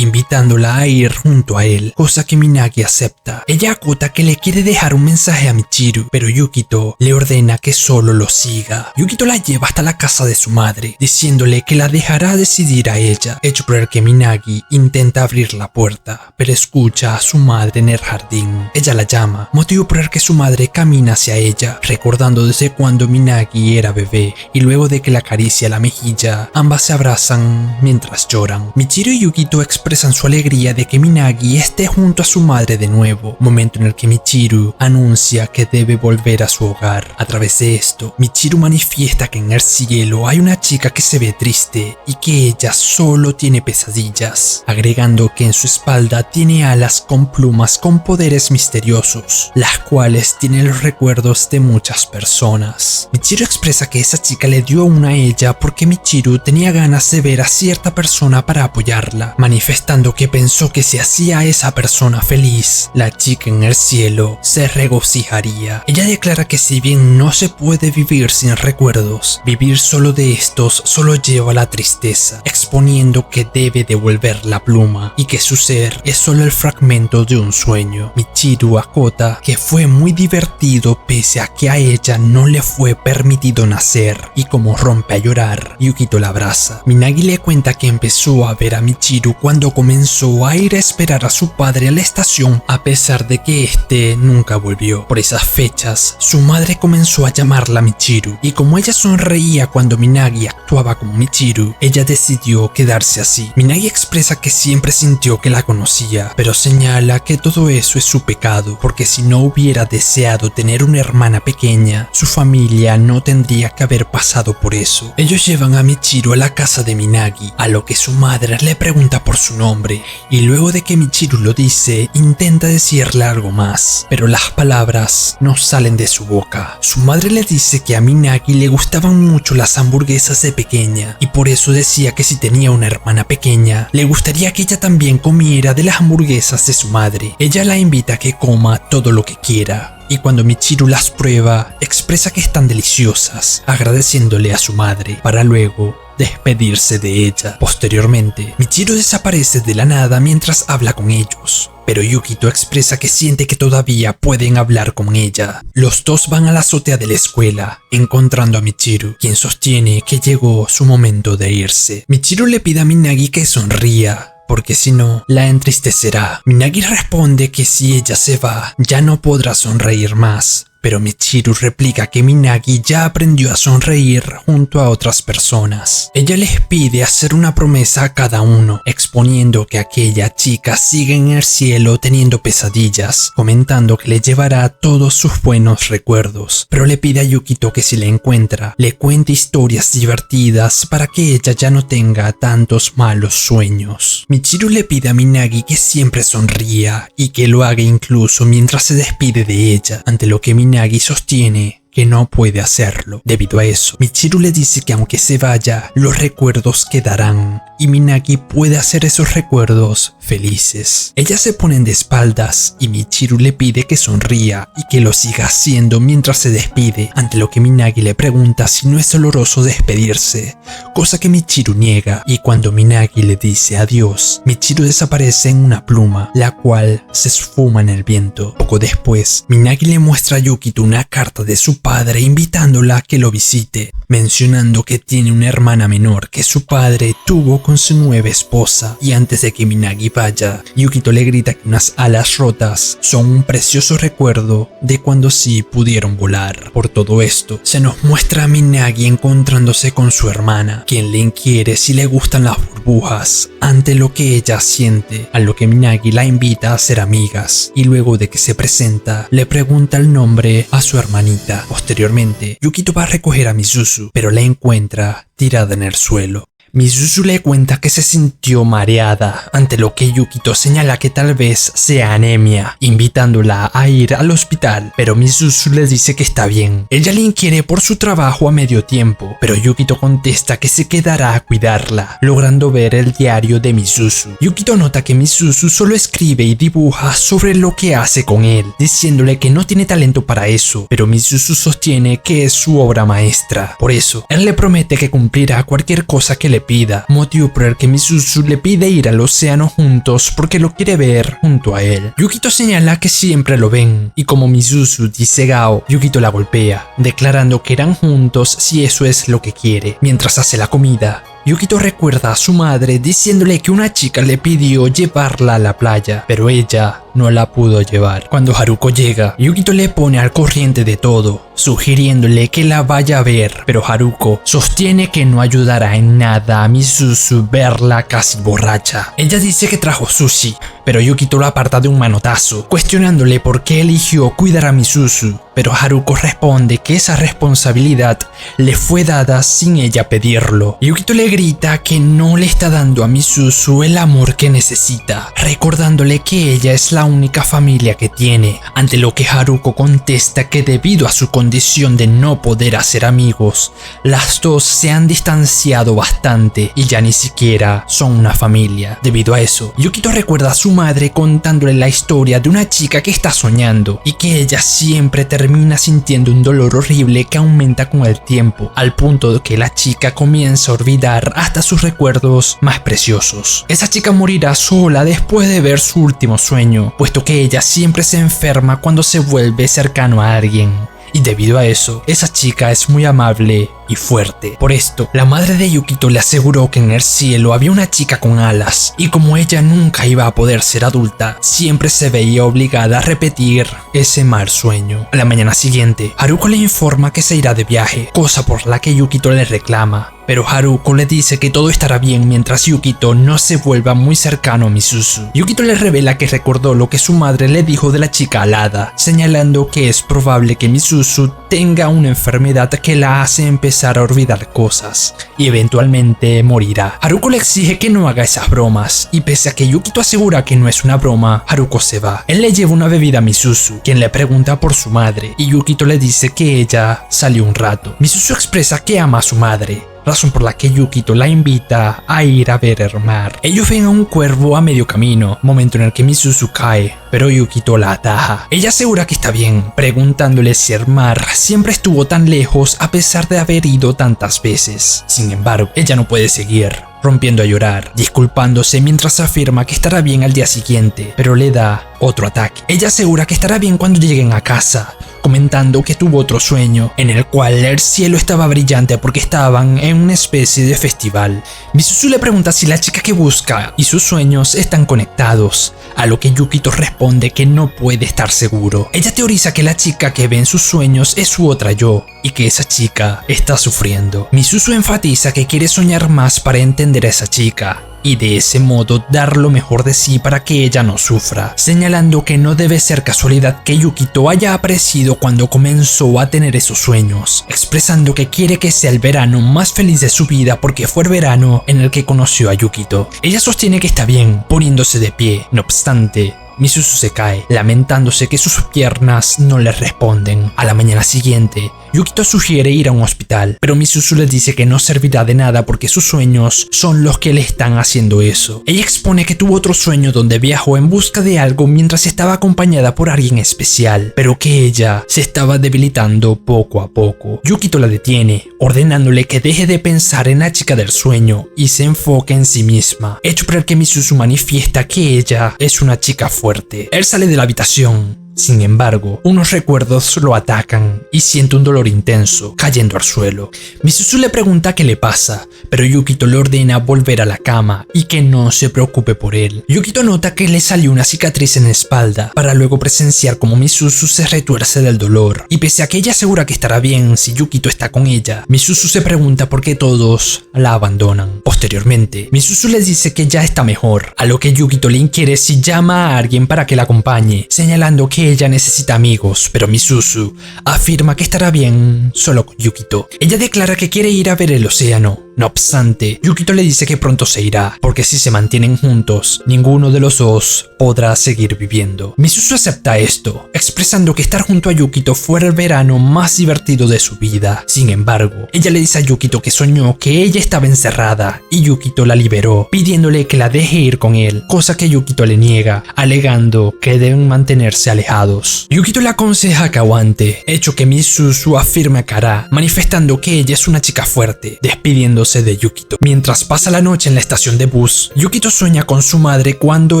invitándola a ir junto a él, cosa que Minagi acepta. Ella acota que le quiere dejar un mensaje a Michiru, pero Yukito le ordena que solo lo siga. Yukito la lleva hasta la casa de su madre, diciéndole que la dejará decidir a ella, hecho por el que Minagi intenta abrir la puerta, pero escucha a su madre en el jardín. Ella la llama, motivo por el que su madre camina hacia ella, recordando desde cuando Minagi era bebé, y luego de que la acaricia la mejilla, ambas se abrazan mientras lloran. Michiru y Yukito expresan su alegría de que Minagi esté junto a su madre de nuevo, momento en el que Michiru anuncia que debe volver a su hogar. A través de esto, Michiru manifiesta que en el cielo hay una chica que se ve triste y que ella solo tiene pesadillas, agregando que en su espalda tiene alas con plumas con poderes misteriosos, las cuales tienen los recuerdos de muchas personas. Michiru expresa que esa chica le dio una a ella porque Michiru tenía ganas de ver a cierta persona para apoyarla, manifestando que pensó que si hacía a esa persona feliz, la chica en el cielo se regocijaría. Ella declara que si bien no se puede vivir sin recuerdos, vivir solo de estos solo lleva a la tristeza, exponiendo que debe devolver la pluma y que su ser es solo el fragmento de un sueño. Michiru acota que fue muy divertido pese a que a ella no le fue permitido nacer, y como rompe a llorar, Yukito la abraza. Minagi le cuenta que empezó a ver a Michiru cuando comenzó a ir a esperar a su padre a la estación a pesar de que este nunca volvió. Por esas fechas, su madre comenzó a llamarla Michiru, y como ella sonreía cuando Minagi actuaba como Michiru, ella decidió quedarse así. Minagi expresa que siempre sintió que la conocía, pero señala que todo eso es su pecado, porque si no hubiera deseado tener una hermana pequeña, su familia no tendría que haber pasado por eso. Ellos llevan a Michiru a la casa de Minagi, a lo que su madre le pregunta por su nombre, y luego de que Michiru lo dice, intenta decirle algo más, pero las palabras no salen de su boca. Su madre le dice que a Minagi le gustaban mucho las hamburguesas de pequeña, y por eso decía que si tenía una hermana pequeña, le gustaría que ella también comiera de las hamburguesas de su madre. Ella la invita a que coma todo lo que quiera, y cuando Michiru las prueba, expresa que están deliciosas, agradeciéndole a su madre, para luego despedirse de ella. Posteriormente, Michiru desaparece de la nada mientras habla con ellos, pero Yukito expresa que siente que todavía pueden hablar con ella. Los dos van a la azotea de la escuela, encontrando a Michiru, quien sostiene que llegó su momento de irse. Michiru le pide a Minagi que sonría, porque si no, la entristecerá. Minagi responde que si ella se va, ya no podrá sonreír más, pero Michiru replica que Minagi ya aprendió a sonreír junto a otras personas. Ella les pide hacer una promesa a cada uno, exponiendo que aquella chica sigue en el cielo teniendo pesadillas, comentando que le llevará todos sus buenos recuerdos, pero le pide a Yukito que si la encuentra, le cuente historias divertidas para que ella ya no tenga tantos malos sueños. Michiru le pide a Minagi que siempre sonría y que lo haga incluso mientras se despide de ella, ante lo que Minagi sostiene que no puede hacerlo. Debido a eso, Michiru le dice que aunque se vaya, los recuerdos quedarán y Minagi puede hacer esos recuerdos felices. Ellas se ponen de espaldas y Michiru le pide que sonría y que lo siga haciendo mientras se despide, ante lo que Minagi le pregunta si no es doloroso despedirse, cosa que Michiru niega, y cuando Minagi le dice adiós, Michiru desaparece en una pluma, la cual se esfuma en el viento. Poco después, Minagi le muestra a Yukito una carta de su padre invitándola a que lo visite, mencionando que tiene una hermana menor que su padre tuvo con su nueva esposa, y antes de que Minagi vaya, Yukito le grita que unas alas rotas son un precioso recuerdo de cuando sí pudieron volar. Por todo esto, se nos muestra a Minagi encontrándose con su hermana, quien le inquiere si le gustan las burbujas, ante lo que ella siente, a lo que Minagi la invita a ser amigas, y luego de que se presenta, le pregunta el nombre a su hermanita. Posteriormente, Yukito va a recoger a Mizuzu, pero la encuentra tirada en el suelo. Mizuzu le cuenta que se sintió mareada, ante lo que Yukito señala que tal vez sea anemia, invitándola a ir al hospital, pero Mizuzu le dice que está bien. Ella le inquiere por su trabajo a medio tiempo, pero Yukito contesta que se quedará a cuidarla, logrando ver el diario de Mizuzu. Yukito nota que Mizuzu solo escribe y dibuja sobre lo que hace con él, diciéndole que no tiene talento para eso, pero Mizuzu sostiene que es su obra maestra. Por eso, él le promete que cumplirá cualquier cosa que le le pida, motivo por el que Misuzu le pide ir al océano juntos porque lo quiere ver junto a él. Yukito señala que siempre lo ven, y como Misuzu dice Gao, Yukito la golpea, declarando que irán juntos si eso es lo que quiere. Mientras hace la comida, Yukito recuerda a su madre diciéndole que una chica le pidió llevarla a la playa, pero ella no la pudo llevar. Cuando Haruko llega, Yukito le pone al corriente de todo, sugiriéndole que la vaya a ver, pero Haruko sostiene que no ayudará en nada a Misuzu verla casi borracha. Ella dice que trajo sushi, pero Yukito lo aparta de un manotazo, cuestionándole por qué eligió cuidar a Misuzu, pero Haruko responde que esa responsabilidad le fue dada sin ella pedirlo. Yukito le grita que no le está dando a Misuzu el amor que necesita, recordándole que ella es la única familia que tiene, ante lo que Haruko contesta que debido a su condición de no poder hacer amigos, las dos se han distanciado bastante y ya ni siquiera son una familia. Debido a eso, Yukito recuerda a su madre contándole la historia de una chica que está soñando y que ella siempre termina sintiendo un dolor horrible que aumenta con el tiempo, al punto de que la chica comienza a olvidar hasta sus recuerdos más preciosos. Esa chica morirá sola después de ver su último sueño, puesto que ella siempre se enferma cuando se vuelve cercano a alguien. Y debido a eso, esa chica es muy amable y fuerte. Por esto, la madre de Yukito le aseguró que en el cielo había una chica con alas, y como ella nunca iba a poder ser adulta, siempre se veía obligada a repetir ese mal sueño. A la mañana siguiente, Haruko le informa que se irá de viaje, cosa por la que Yukito le reclama. Pero Haruko le dice que todo estará bien mientras Yukito no se vuelva muy cercano a Misuzu. Yukito le revela que recordó lo que su madre le dijo de la chica alada, señalando que es probable que Misuzu tenga una enfermedad que la hace empezar a olvidar cosas y eventualmente morirá. Haruko le exige que no haga esas bromas, y pese a que Yukito asegura que no es una broma, Haruko se va. Él le lleva una bebida a Misuzu, quien le pregunta por su madre, y Yukito le dice que ella salió un rato. Misuzu expresa que ama a su madre, razón por la que Yukito la invita a ir a ver el mar. Ellos ven a un cuervo a medio camino, momento en el que Misuzu cae, pero Yukito la ataja. Ella asegura que está bien, preguntándole si el mar siempre estuvo tan lejos a pesar de haber ido tantas veces. Sin embargo, ella no puede seguir, rompiendo a llorar, disculpándose mientras afirma que estará bien al día siguiente, pero le da otro ataque. Ella asegura que estará bien cuando lleguen a casa, comentando que tuvo otro sueño, en el cual el cielo estaba brillante porque estaban en una especie de festival. Misuzu le pregunta si la chica que busca y sus sueños están conectados, a lo que Yukito responde que no puede estar seguro. Ella teoriza que la chica que ve en sus sueños es su otra yo, y que esa chica está sufriendo. Misuzu enfatiza que quiere soñar más para entender a esa chica, y de ese modo dar lo mejor de sí para que ella no sufra, señalando que no debe ser casualidad que Yukito haya aparecido cuando comenzó a tener esos sueños, expresando que quiere que sea el verano más feliz de su vida porque fue el verano en el que conoció a Yukito. Ella sostiene que está bien, poniéndose de pie. No obstante, Misuzu se cae, lamentándose que sus piernas no le responden. A la mañana siguiente, Yukito sugiere ir a un hospital, pero Misuzu le dice que no servirá de nada porque sus sueños son los que le están haciendo eso. Ella expone que tuvo otro sueño donde viajó en busca de algo mientras estaba acompañada por alguien especial, pero que ella se estaba debilitando poco a poco. Yukito la detiene, ordenándole que deje de pensar en la chica del sueño y se enfoque en sí misma, hecho por el que Misuzu manifiesta que ella es una chica fuerte. Él sale de la habitación. Sin embargo, unos recuerdos lo atacan y siente un dolor intenso, cayendo al suelo. Misuzu le pregunta qué le pasa, pero Yukito le ordena volver a la cama y que no se preocupe por él. Yukito nota que le salió una cicatriz en la espalda, para luego presenciar como Misuzu se retuerce del dolor. Y pese a que ella asegura que estará bien si Yukito está con ella, Misuzu se pregunta por qué todos la abandonan. Posteriormente, Misuzu les dice que ya está mejor, a lo que Yukito le inquiere si llama a alguien para que la acompañe, señalando que ella necesita amigos, pero Misuzu afirma que estará bien solo con Yukito. Ella declara que quiere ir a ver el océano. No obstante, Yukito le dice que pronto se irá, porque si se mantienen juntos, ninguno de los dos podrá seguir viviendo. Misuzu acepta esto, expresando que estar junto a Yukito fue el verano más divertido de su vida. Sin embargo, ella le dice a Yukito que soñó que ella estaba encerrada y Yukito la liberó, pidiéndole que la deje ir con él, cosa que Yukito le niega, alegando que deben mantenerse alejados. Yukito le aconseja que aguante, hecho que Misuzu afirma que hará, manifestando que ella es una chica fuerte, despidiendo burlándose de Yukito. Mientras pasa la noche en la estación de bus, Yukito sueña con su madre cuando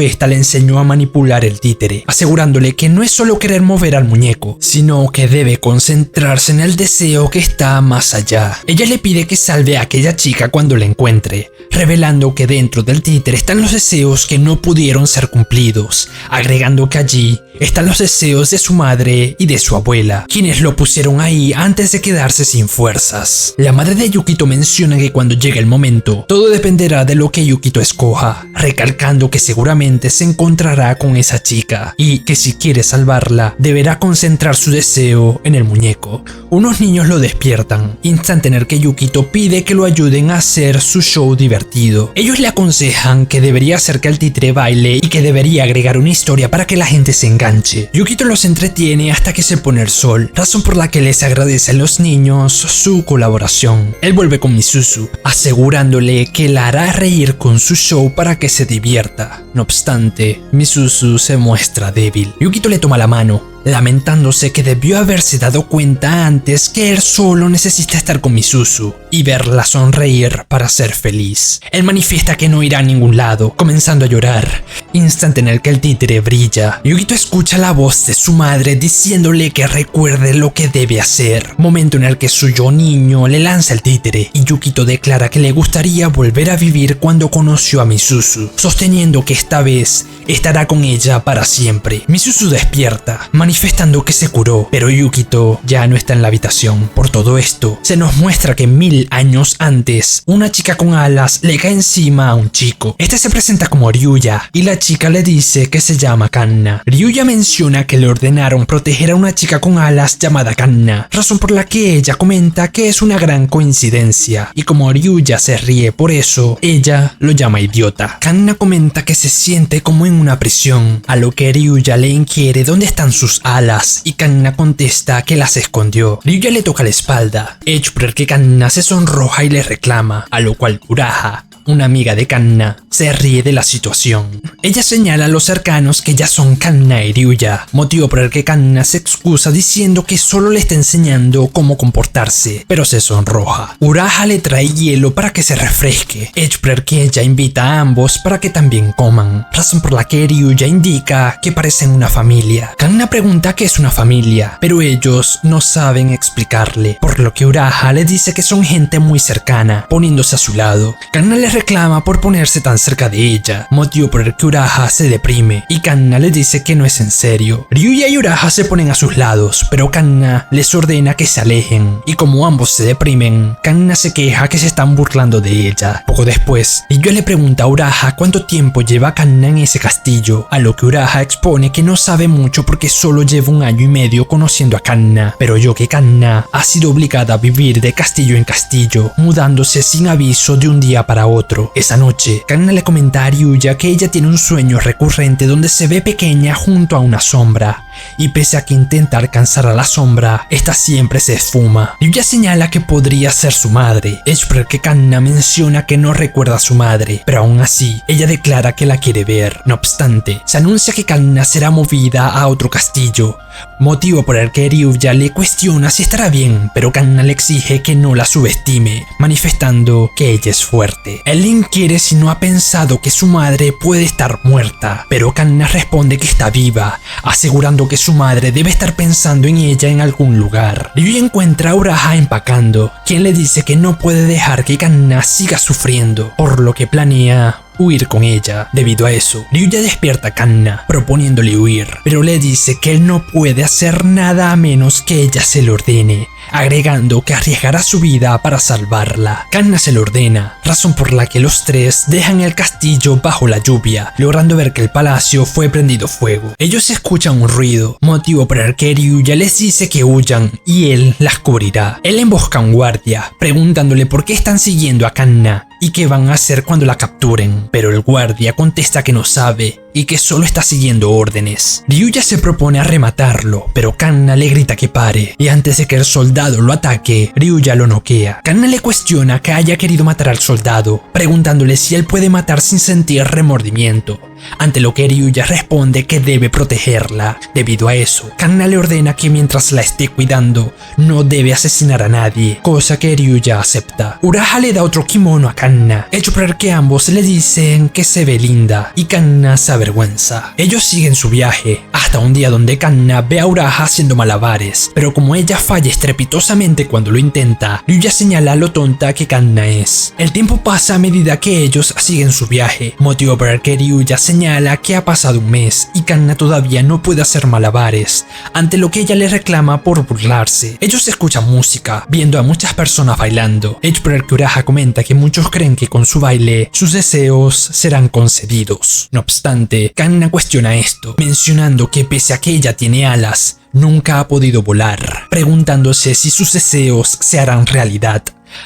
ésta le enseñó a manipular el títere, asegurándole que no es solo querer mover al muñeco, sino que debe concentrarse en el deseo que está más allá. Ella le pide que salve a aquella chica cuando la encuentre, revelando que dentro del títere están los deseos que no pudieron ser cumplidos, agregando que allí están los deseos de su madre y de su abuela, quienes lo pusieron ahí antes de quedarse sin fuerzas. La madre de Yukito menciona que cuando llegue el momento, todo dependerá de lo que Yukito escoja, recalcando que seguramente se encontrará con esa chica y que si quiere salvarla, deberá concentrar su deseo en el muñeco. Unos niños lo despiertan, instante en el que Yukito pide que lo ayuden a hacer su show divertido. Ellos le aconsejan que debería hacer que el títere baile y que debería agregar una historia para que la gente se enganche. Yukito los entretiene hasta que se pone el sol, razón por la que les agradece a los niños su colaboración. Él vuelve con Misuzu, asegurándole que la hará reír con su show para que se divierta. No obstante, Misuzu se muestra débil. Yukito le toma la mano, lamentándose que debió haberse dado cuenta antes que él solo necesita estar con Misuzu y verla sonreír para ser feliz. Él manifiesta que no irá a ningún lado, comenzando a llorar, instante en el que el títere brilla. Yukito escucha la voz de su madre diciéndole que recuerde lo que debe hacer, momento en el que su yo niño le lanza el títere y Yukito declara que le gustaría volver a vivir cuando conoció a Misuzu, sosteniendo que esta vez estará con ella para siempre. Misuzu despierta, manifestando que se curó, pero Yukito ya no está en la habitación. Por todo esto, se nos muestra que 1000 años antes, una chica con alas le cae encima a un chico. Este se presenta como Ryuya y la chica le dice que se llama Kanna. Ryuya menciona que le ordenaron proteger a una chica con alas llamada Kanna, razón por la que ella comenta que es una gran coincidencia, y como Ryuya se ríe por eso, ella lo llama idiota. Kanna comenta que se siente como en una prisión, a lo que Ryuya le inquiere dónde están sus alas y Kanna contesta que las escondió. Ryuya le toca la espalda, hecho por el que Kanna se sonroja y le reclama, a lo cual Uraha, una amiga de Kanna, se ríe de la situación. Ella señala a los cercanos que ya son Kanna y Ryuya, motivo por el que Kanna se excusa diciendo que solo le está enseñando cómo comportarse, pero se sonroja. Uraha le trae hielo para que se refresque, hecho por el que ella invita a ambos para que también coman, razón por la que Ryuya indica que parecen una familia. Kanna pregunta qué es una familia, pero ellos no saben explicarle, por lo que Uraha le dice que son gente muy cercana, poniéndose a su lado. Kanna le reclama por ponerse tan cerca de ella, motivo por el que Uraha se deprime, y Kanna le dice que no es en serio. Ryuya y Uraha se ponen a sus lados, pero Kanna les ordena que se alejen, y como ambos se deprimen, Kanna se queja que se están burlando de ella. Poco después, Ryuya le pregunta a Uraha cuánto tiempo lleva Kanna en ese castillo, a lo que Uraha expone que no sabe mucho porque solo lleva 1 año y medio conociendo a Kanna, pero yo que Kanna ha sido obligada a vivir de castillo en castillo, mudándose sin aviso de un día para otro. Esa noche, Kanna le comenta a Ryuya que ella tiene un sueño recurrente donde se ve pequeña junto a una sombra, y pese a que intenta alcanzar a la sombra, esta siempre se esfuma. Ryuya señala que podría ser su madre, es por el que Kanna menciona que no recuerda a su madre, pero aún así, ella declara que la quiere ver. No obstante, se anuncia que Kanna será movida a otro castillo, motivo por el que Ryuya le cuestiona si estará bien, pero Kanna le exige que no la subestime, manifestando que ella es fuerte. Él le inquiere si no ha pensado que su madre puede estar muerta, pero Kanna responde que está viva, asegurando que su madre debe estar pensando en ella en algún lugar. Ryuya encuentra a Uraha empacando, quien le dice que no puede dejar que Kanna siga sufriendo, por lo que planea huir con ella. Debido a eso, Ryuya despierta a Kanna, proponiéndole huir, pero le dice que él no puede hacer nada a menos que ella se lo ordene, agregando que arriesgará su vida para salvarla. Kanna se lo ordena, razón por la que los tres dejan el castillo bajo la lluvia, logrando ver que el palacio fue prendido fuego. Ellos escuchan un ruido, motivo por el que Ryuya les dice que huyan y él las cubrirá. Él embosca a un guardia, preguntándole por qué están siguiendo a Kanna y qué van a hacer cuando la capturen, pero el guardia contesta que no sabe y que solo está siguiendo órdenes. Ryuya se propone a rematarlo, pero Kanna le grita que pare, y antes de que el soldado lo ataque, Ryuya lo noquea. Kanna le cuestiona que haya querido matar al soldado, preguntándole si él puede matar sin sentir remordimiento, ante lo que Ryuya responde que debe protegerla. Debido a eso, Kanna le ordena que mientras la esté cuidando, no debe asesinar a nadie, cosa que Ryuya acepta. Uraha le da otro kimono a Kanna, hecho por el que ambos le dicen que se ve linda, y Kanna se avergüenza. Ellos siguen su viaje, hasta un día donde Kanna ve a Uraha haciendo malabares, pero como ella falla estrepitosamente cuando lo intenta, Ryuya señala lo tonta que Kanna es. El tiempo pasa a medida que ellos siguen su viaje, motivo por el que Ryuya señala que ha pasado un mes y Kanna todavía no puede hacer malabares, ante lo que ella le reclama por burlarse. Ellos escuchan música, viendo a muchas personas bailando, hecho por el que Uraha comenta que muchos creen que con su baile sus deseos serán concedidos. No obstante, Kanna cuestiona esto, mencionando que pese a que ella tiene alas, nunca ha podido volar, preguntándose si sus deseos se harán realidad,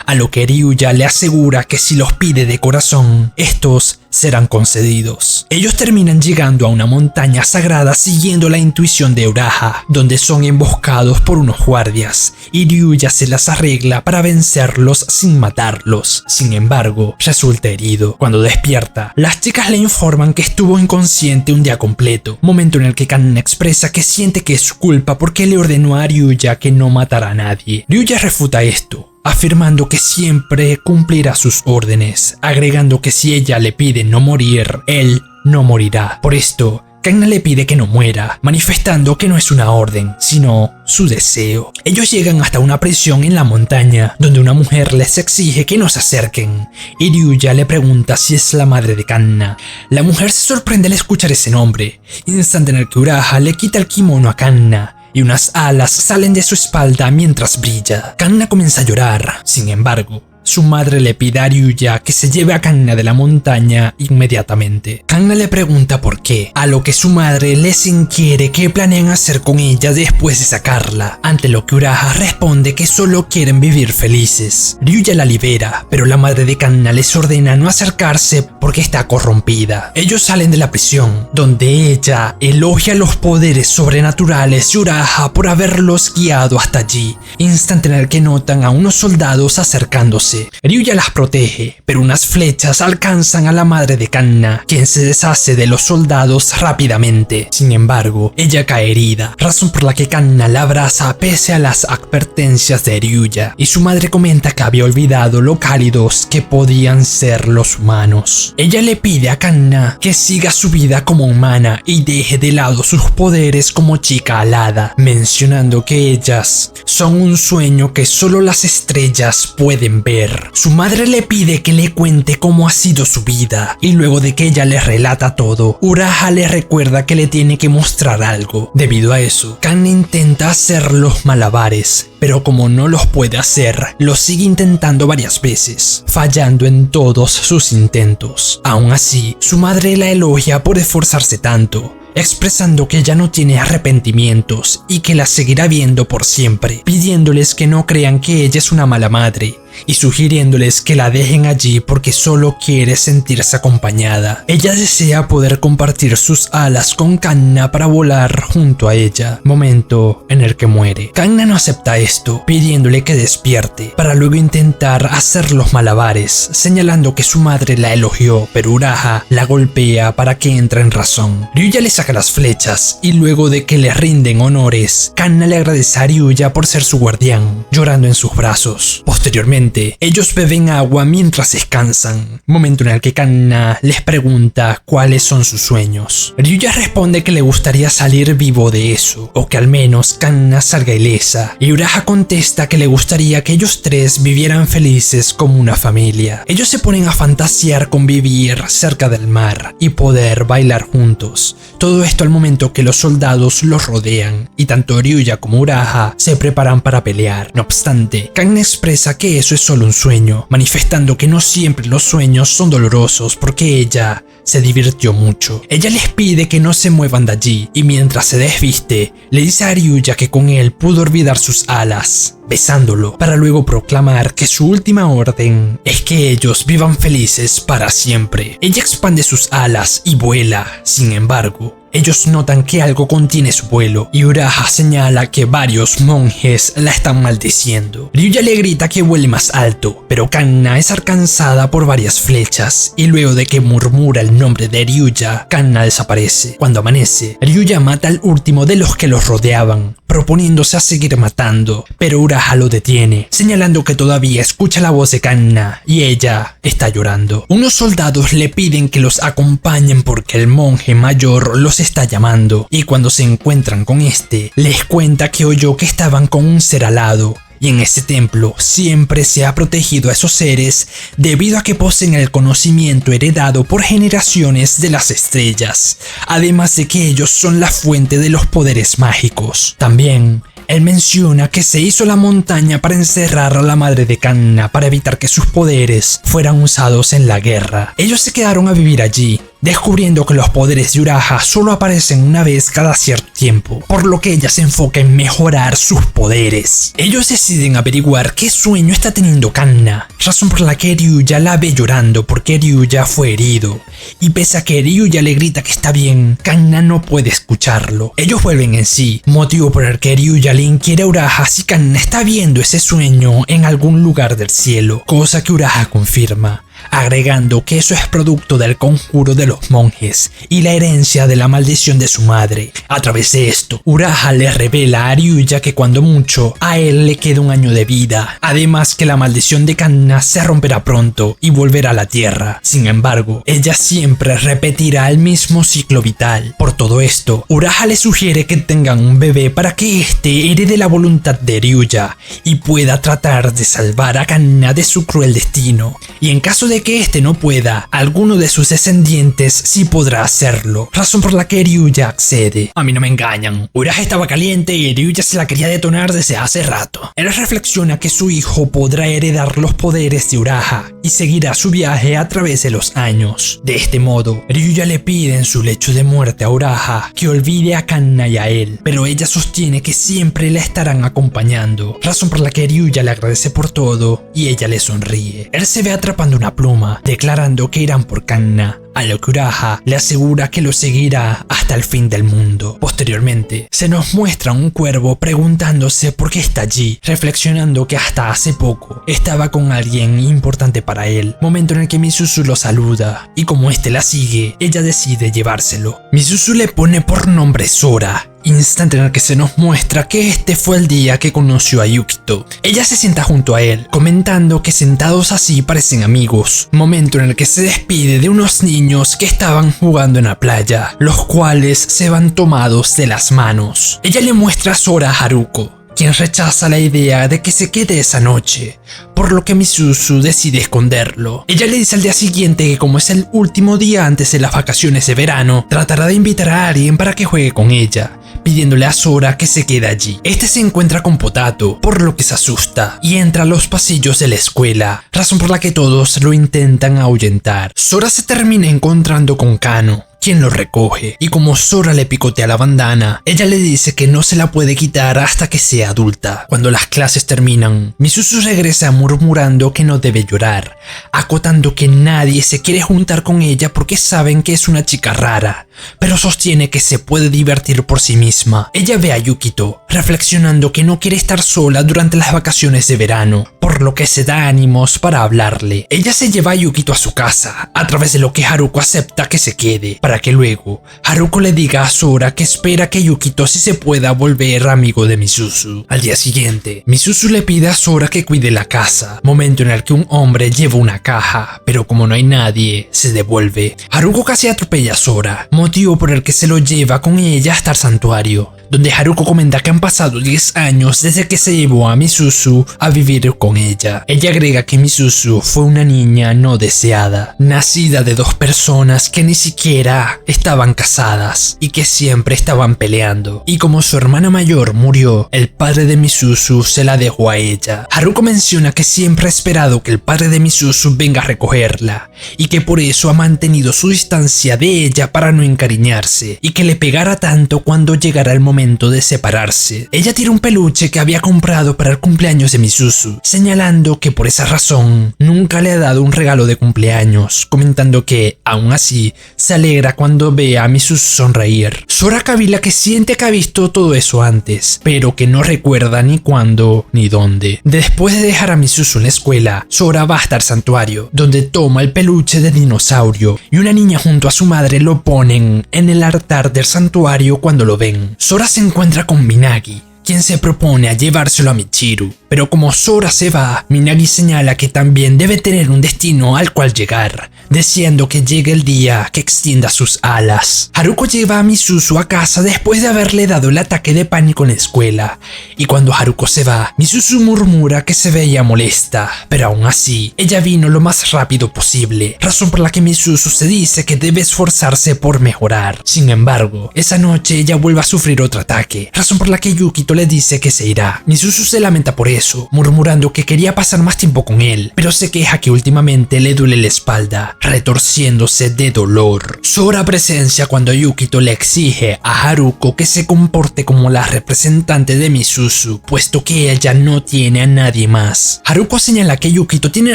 a lo que Ryuya le asegura que si los pide de corazón, estos serán concedidos. Ellos terminan llegando a una montaña sagrada siguiendo la intuición de Uraha, donde son emboscados por unos guardias, y Ryuya se las arregla para vencerlos sin matarlos. Sin embargo, resulta herido. Cuando despierta, las chicas le informan que estuvo inconsciente un día completo, momento en el que Kanna expresa que siente que es su culpa porque le ordenó a Ryuya que no matara a nadie. Ryuya refuta esto, afirmando que siempre cumplirá sus órdenes, agregando que si ella le pide no morir, él no morirá. Por esto, Kanna le pide que no muera, manifestando que no es una orden, sino su deseo. Ellos llegan hasta una prisión en la montaña, donde una mujer les exige que no se acerquen, y Ryuya le pregunta si es la madre de Kanna. La mujer se sorprende al escuchar ese nombre, instante en el que Uraha le quita el kimono a Kanna, y unas alas salen de su espalda mientras brilla. Kanna comienza a llorar. Sin embargo, su madre le pide a Ryuya que se lleve a Kanna de la montaña inmediatamente. Kanna le pregunta por qué, a lo que su madre les inquiere qué planean hacer con ella después de sacarla, ante lo que Uraha responde que solo quieren vivir felices. Ryuya la libera, pero la madre de Kanna les ordena no acercarse porque está corrompida. Ellos salen de la prisión, donde ella elogia los poderes sobrenaturales de Uraha por haberlos guiado hasta allí, instante en el que notan a unos soldados acercándose. Ryuya las protege, pero unas flechas alcanzan a la madre de Kanna, quien se deshace de los soldados rápidamente. Sin embargo, ella cae herida, razón por la que Kanna la abraza pese a las advertencias de Ryuya, y su madre comenta que había olvidado lo cálidos que podían ser los humanos. Ella le pide a Kanna que siga su vida como humana y deje de lado sus poderes como chica alada, mencionando que ellas son un sueño que solo las estrellas pueden ver. Su madre le pide que le cuente cómo ha sido su vida, y luego de que ella le relata todo, Uraha le recuerda que le tiene que mostrar algo. Debido a eso, Kanna intenta hacer los malabares, pero como no los puede hacer, los sigue intentando varias veces, fallando en todos sus intentos. Aún así, su madre la elogia por esforzarse tanto, expresando que ya no tiene arrepentimientos y que la seguirá viendo por siempre, pidiéndoles que no crean que ella es una mala madre y sugiriéndoles que la dejen allí porque solo quiere sentirse acompañada. Ella desea poder compartir sus alas con Kanna para volar junto a ella, momento en el que muere. Kanna no acepta esto, pidiéndole que despierte, para luego intentar hacer los malabares, señalando que su madre la elogió, pero Uraha la golpea para que entre en razón. Ryuya le saca las flechas y luego de que le rinden honores, Kanna le agradece a Ryuya por ser su guardián, llorando en sus brazos. Posteriormente, ellos beben agua mientras descansan, momento en el que Kanna les pregunta cuáles son sus sueños. Ryuya responde que le gustaría salir vivo de eso, o que al menos Kanna salga ilesa, y Uraha contesta que le gustaría que ellos tres vivieran felices como una familia. Ellos se ponen a fantasear con vivir cerca del mar y poder bailar juntos. Todo esto al momento que los soldados los rodean, y tanto Ryuya como Uraha se preparan para pelear. No obstante, Kanna expresa que eso es solo un sueño, manifestando que no siempre los sueños son dolorosos porque ella se divirtió mucho. Ella les pide que no se muevan de allí, y mientras se desviste, le dice a Ryuya que con él pudo olvidar sus alas, besándolo, para luego proclamar que su última orden es que ellos vivan felices para siempre. Ella expande sus alas y vuela. Sin embargo, ellos notan que algo contiene su vuelo y Uraha señala que varios monjes la están maldiciendo. Ryuya le grita que vuele más alto, pero Kanna es alcanzada por varias flechas y luego de que murmura el nombre de Ryuya, Kanna desaparece. Cuando amanece, Ryuya mata al último de los que los rodeaban, proponiéndose a seguir matando, pero Uraha lo detiene, señalando que todavía escucha la voz de Kanna y ella está llorando. Unos soldados le piden que los acompañen porque el monje mayor los está llamando, y cuando se encuentran con este, les cuenta que oyó que estaban con un ser alado. Y en este templo siempre se ha protegido a esos seres debido a que poseen el conocimiento heredado por generaciones de las estrellas, además de que ellos son la fuente de los poderes mágicos. También él menciona que se hizo la montaña para encerrar a la madre de Kanna para evitar que sus poderes fueran usados en la guerra. Ellos se quedaron a vivir allí, descubriendo que los poderes de Uraha solo aparecen una vez cada cierto tiempo, por lo que ella se enfoca en mejorar sus poderes. Ellos deciden averiguar qué sueño está teniendo Kanna, razón por la que Ryuya la ve llorando porque Ryuya fue herido, y pese a que Ryuya le grita que está bien, Kanna no puede escucharlo. Ellos vuelven en sí, motivo por el que Ryuya le inquiere a Uraha si Kanna está viendo ese sueño en algún lugar del cielo, cosa que Uraha confirma, agregando que eso es producto del conjuro de los monjes y la herencia de la maldición de su madre. A través de esto, Uraha le revela a Ryuya que cuando mucho, a él le queda un año de vida, además que la maldición de Kanna se romperá pronto y volverá a la tierra. Sin embargo, ella siempre repetirá el mismo ciclo vital. Por todo esto, Uraha le sugiere que tengan un bebé para que éste herede la voluntad de Ryuya y pueda tratar de salvar a Kanna de su cruel destino. Y en caso de que este no pueda, alguno de sus descendientes sí podrá hacerlo, razón por la que Ryuya accede. A mí no me engañan, Uraha estaba caliente y Ryuya se la quería detonar desde hace rato. Él reflexiona que su hijo podrá heredar los poderes de Uraha y seguirá su viaje a través de los años. De este modo, Ryuya le pide en su lecho de muerte a Uraha que olvide a Kanna y a él, pero ella sostiene que siempre la estarán acompañando, razón por la que Ryuya le agradece por todo y ella le sonríe. Él se ve atrapando una pluma, declarando que irán por Kanna, a lo que Uraha le asegura que lo seguirá hasta el fin del mundo. Posteriormente, se nos muestra un cuervo preguntándose por qué está allí, reflexionando que hasta hace poco estaba con alguien importante para él, momento en el que Misuzu lo saluda, y como este la sigue, ella decide llevárselo. Misuzu le pone por nombre Sora, instante en el que se nos muestra que este fue el día que conoció a Yukito. Ella se sienta junto a él, comentando que sentados así parecen amigos, momento en el que se despide de unos niños que estaban jugando en la playa, los cuales se van tomados de las manos. Ella le muestra a Sora a Haruko, quien rechaza la idea de que se quede esa noche, por lo que Misuzu decide esconderlo. Ella le dice al día siguiente que como es el último día antes de las vacaciones de verano, tratará de invitar a alguien para que juegue con ella, pidiéndole a Sora que se quede allí. Este se encuentra con Potato, por lo que se asusta y entra a los pasillos de la escuela, razón por la que todos lo intentan ahuyentar. Sora se termina encontrando con Kano, quien lo recoge, y como Sora le picotea la bandana, ella le dice que no se la puede quitar hasta que sea adulta. Cuando las clases terminan, Misuzu regresa murmurando que no debe llorar, acotando que nadie se quiere juntar con ella porque saben que es una chica rara, pero sostiene que se puede divertir por sí misma. Ella ve a Yukito, reflexionando que no quiere estar sola durante las vacaciones de verano, por lo que se da ánimos para hablarle. Ella se lleva a Yukito a su casa, a través de lo que Haruko acepta que se quede, para que luego Haruko le diga a Sora que espera que Yukito sí se pueda volver amigo de Misuzu. Al día siguiente, Misuzu le pide a Sora que cuide la casa, momento en el que un hombre lleva una caja, pero como no hay nadie, se devuelve. Haruko casi atropella a Sora, motivo por el que se lo lleva con ella hasta el santuario, donde Haruko comenta que han pasado 10 años desde que se llevó a Misuzu a vivir con ella. Ella agrega que Misuzu fue una niña no deseada, nacida de dos personas que ni siquiera estaban casadas y que siempre estaban peleando. Y como su hermana mayor murió, el padre de Misuzu se la dejó a ella. Haruko menciona que siempre ha esperado que el padre de Misuzu venga a recogerla y que por eso ha mantenido su distancia de ella para no encariñarse y que le pegara tanto cuando llegara el momento momento de separarse. Ella tira un peluche que había comprado para el cumpleaños de Misuzu, señalando que por esa razón nunca le ha dado un regalo de cumpleaños, comentando que, aún así, se alegra cuando ve a Misuzu sonreír. Sora cavila que siente que ha visto todo eso antes, pero que no recuerda ni cuándo ni dónde. Después de dejar a Misuzu en la escuela, Sora va hasta el santuario, donde toma el peluche de dinosaurio y una niña junto a su madre lo ponen en el altar del santuario cuando lo ven. Sora se encuentra con Minagi, quien se propone a llevárselo a Michiru, pero como Sora se va, Minagi señala que también debe tener un destino al cual llegar, deseando que llegue el día que extienda sus alas. Haruko lleva a Misuzu a casa después de haberle dado el ataque de pánico en la escuela, y cuando Haruko se va, Misuzu murmura que se veía molesta, pero aún así, ella vino lo más rápido posible, razón por la que Misuzu se dice que debe esforzarse por mejorar. Sin embargo, esa noche ella vuelve a sufrir otro ataque, razón por la que Yukito le dice que se irá. Misuzu se lamenta por eso, murmurando que quería pasar más tiempo con él, pero se queja que últimamente le duele la espalda, retorciéndose de dolor. Sora presencia cuando Yukito le exige a Haruko que se comporte como la representante de Misuzu, puesto que ella no tiene a nadie más. Haruko señala que Yukito tiene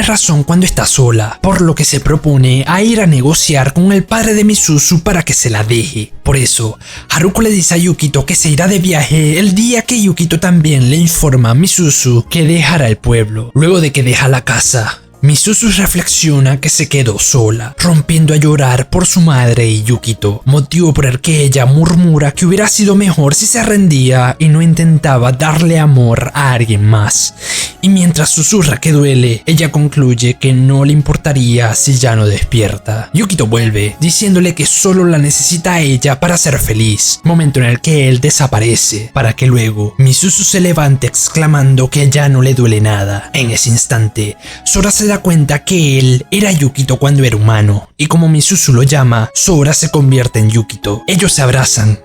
razón cuando está sola, por lo que se propone a ir a negociar con el padre de Misuzu para que se la deje. Por eso, Haruko le dice a Yukito que se irá de viaje el día que Yukito también le informa a Misuzu que dejará el pueblo. Luego de que deja la casa, Misuzu reflexiona que se quedó sola, rompiendo a llorar por su madre y Yukito, motivo por el que ella murmura que hubiera sido mejor si se rendía y no intentaba darle amor a alguien más. Y mientras susurra que duele, ella concluye que no le importaría si ya no despierta. Yukito vuelve, diciéndole que solo la necesita a ella para ser feliz, momento en el que él desaparece, para que luego Misuzu se levante exclamando que ya no le duele nada. En ese instante, Sora se da cuenta que él era Yukito cuando era humano, y como Misuzu lo llama, Sora se convierte en Yukito. Ellos se abrazan,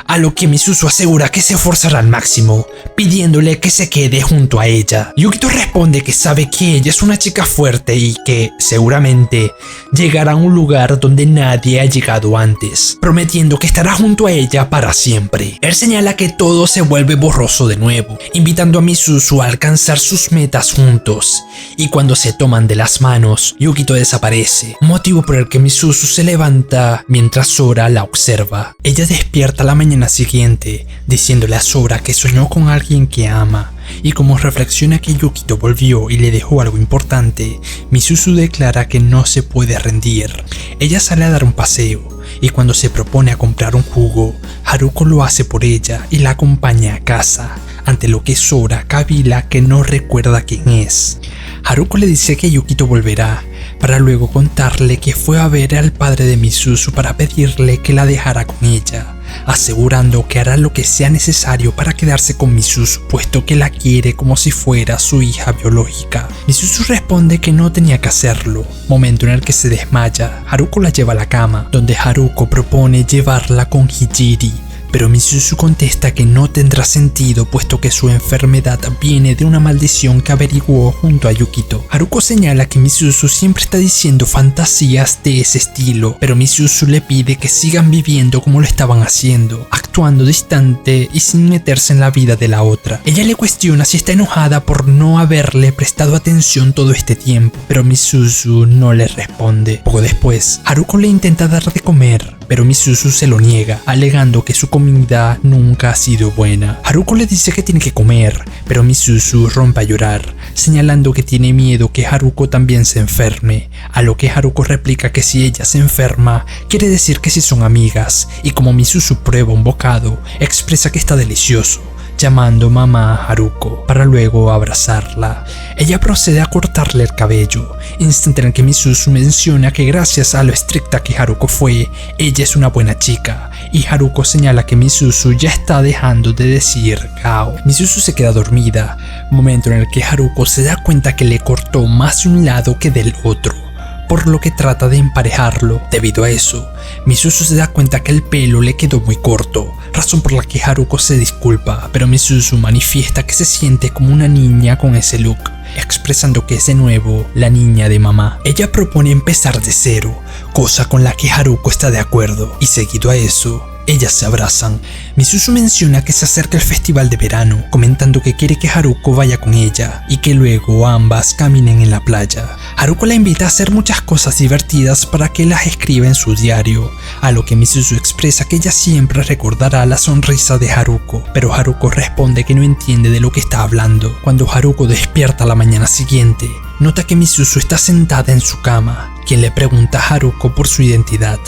a lo que Misuzu asegura que se esforzará al máximo, pidiéndole que se quede junto a ella. Yukito responde que sabe que ella es una chica fuerte y que, seguramente, llegará a un lugar donde nadie ha llegado antes, prometiendo que estará junto a ella para siempre. Él señala que todo se vuelve borroso de nuevo, invitando a Misuzu a alcanzar sus metas juntos, y cuando se toman de las manos, Yukito desaparece, motivo por el que Misuzu se levanta mientras Sora la observa. Ella despierta la mañana siguiente, diciéndole a Sora que soñó con alguien que ama, y como reflexiona que Yukito volvió y le dejó algo importante, Misuzu declara que no se puede rendir. Ella sale a dar un paseo, y cuando se propone a comprar un jugo, Haruko lo hace por ella y la acompaña a casa, ante lo que Sora cavila que no recuerda quién es. Haruko le dice que Yukito volverá, para luego contarle que fue a ver al padre de Misuzu para pedirle que la dejara con ella, asegurando que hará lo que sea necesario para quedarse con Misuzu, puesto que la quiere como si fuera su hija biológica. Misuzu responde que no tenía que hacerlo, momento en el que se desmaya. Haruko la lleva a la cama, donde Haruko propone llevarla con Hijiri, pero Misuzu contesta que no tendrá sentido puesto que su enfermedad viene de una maldición que averiguó junto a Yukito. Haruko señala que Misuzu siempre está diciendo fantasías de ese estilo, pero Misuzu le pide que sigan viviendo como lo estaban haciendo, actuando distante y sin meterse en la vida de la otra. Ella le cuestiona si está enojada por no haberle prestado atención todo este tiempo, pero Misuzu no le responde. Poco después, Haruko le intenta dar de comer, pero Misuzu se lo niega, alegando que su comida nunca ha sido buena. Haruko le dice que tiene que comer, pero Misuzu rompe a llorar, señalando que tiene miedo que Haruko también se enferme, a lo que Haruko replica que si ella se enferma, quiere decir que si son amigas, y como Misuzu prueba un bocado, expresa que está delicioso, llamando mamá a Haruko para luego abrazarla. Ella procede a cortarle el cabello, instante en el que Misuzu menciona que gracias a lo estricta que Haruko fue, ella es una buena chica, y Haruko señala que Misuzu ya está dejando de decir gao. Misuzu se queda dormida, momento en el que Haruko se da cuenta que le cortó más de un lado que del otro, por lo que trata de emparejarlo. Debido a eso, Misuzu se da cuenta que el pelo le quedó muy corto, razón por la que Haruko se disculpa, pero Misuzu manifiesta que se siente como una niña con ese look, expresando que es de nuevo la niña de mamá. Ella propone empezar de cero, cosa con la que Haruko está de acuerdo, y seguido a eso, ellas se abrazan, Misuzu menciona que se acerca el festival de verano, comentando que quiere que Haruko vaya con ella y que luego ambas caminen en la playa. Haruko la invita a hacer muchas cosas divertidas para que las escriba en su diario, a lo que Misuzu expresa que ella siempre recordará la sonrisa de Haruko, pero Haruko responde que no entiende de lo que está hablando. Cuando Haruko despierta la mañana siguiente, nota que Misuzu está sentada en su cama, quien le pregunta a Haruko por su identidad.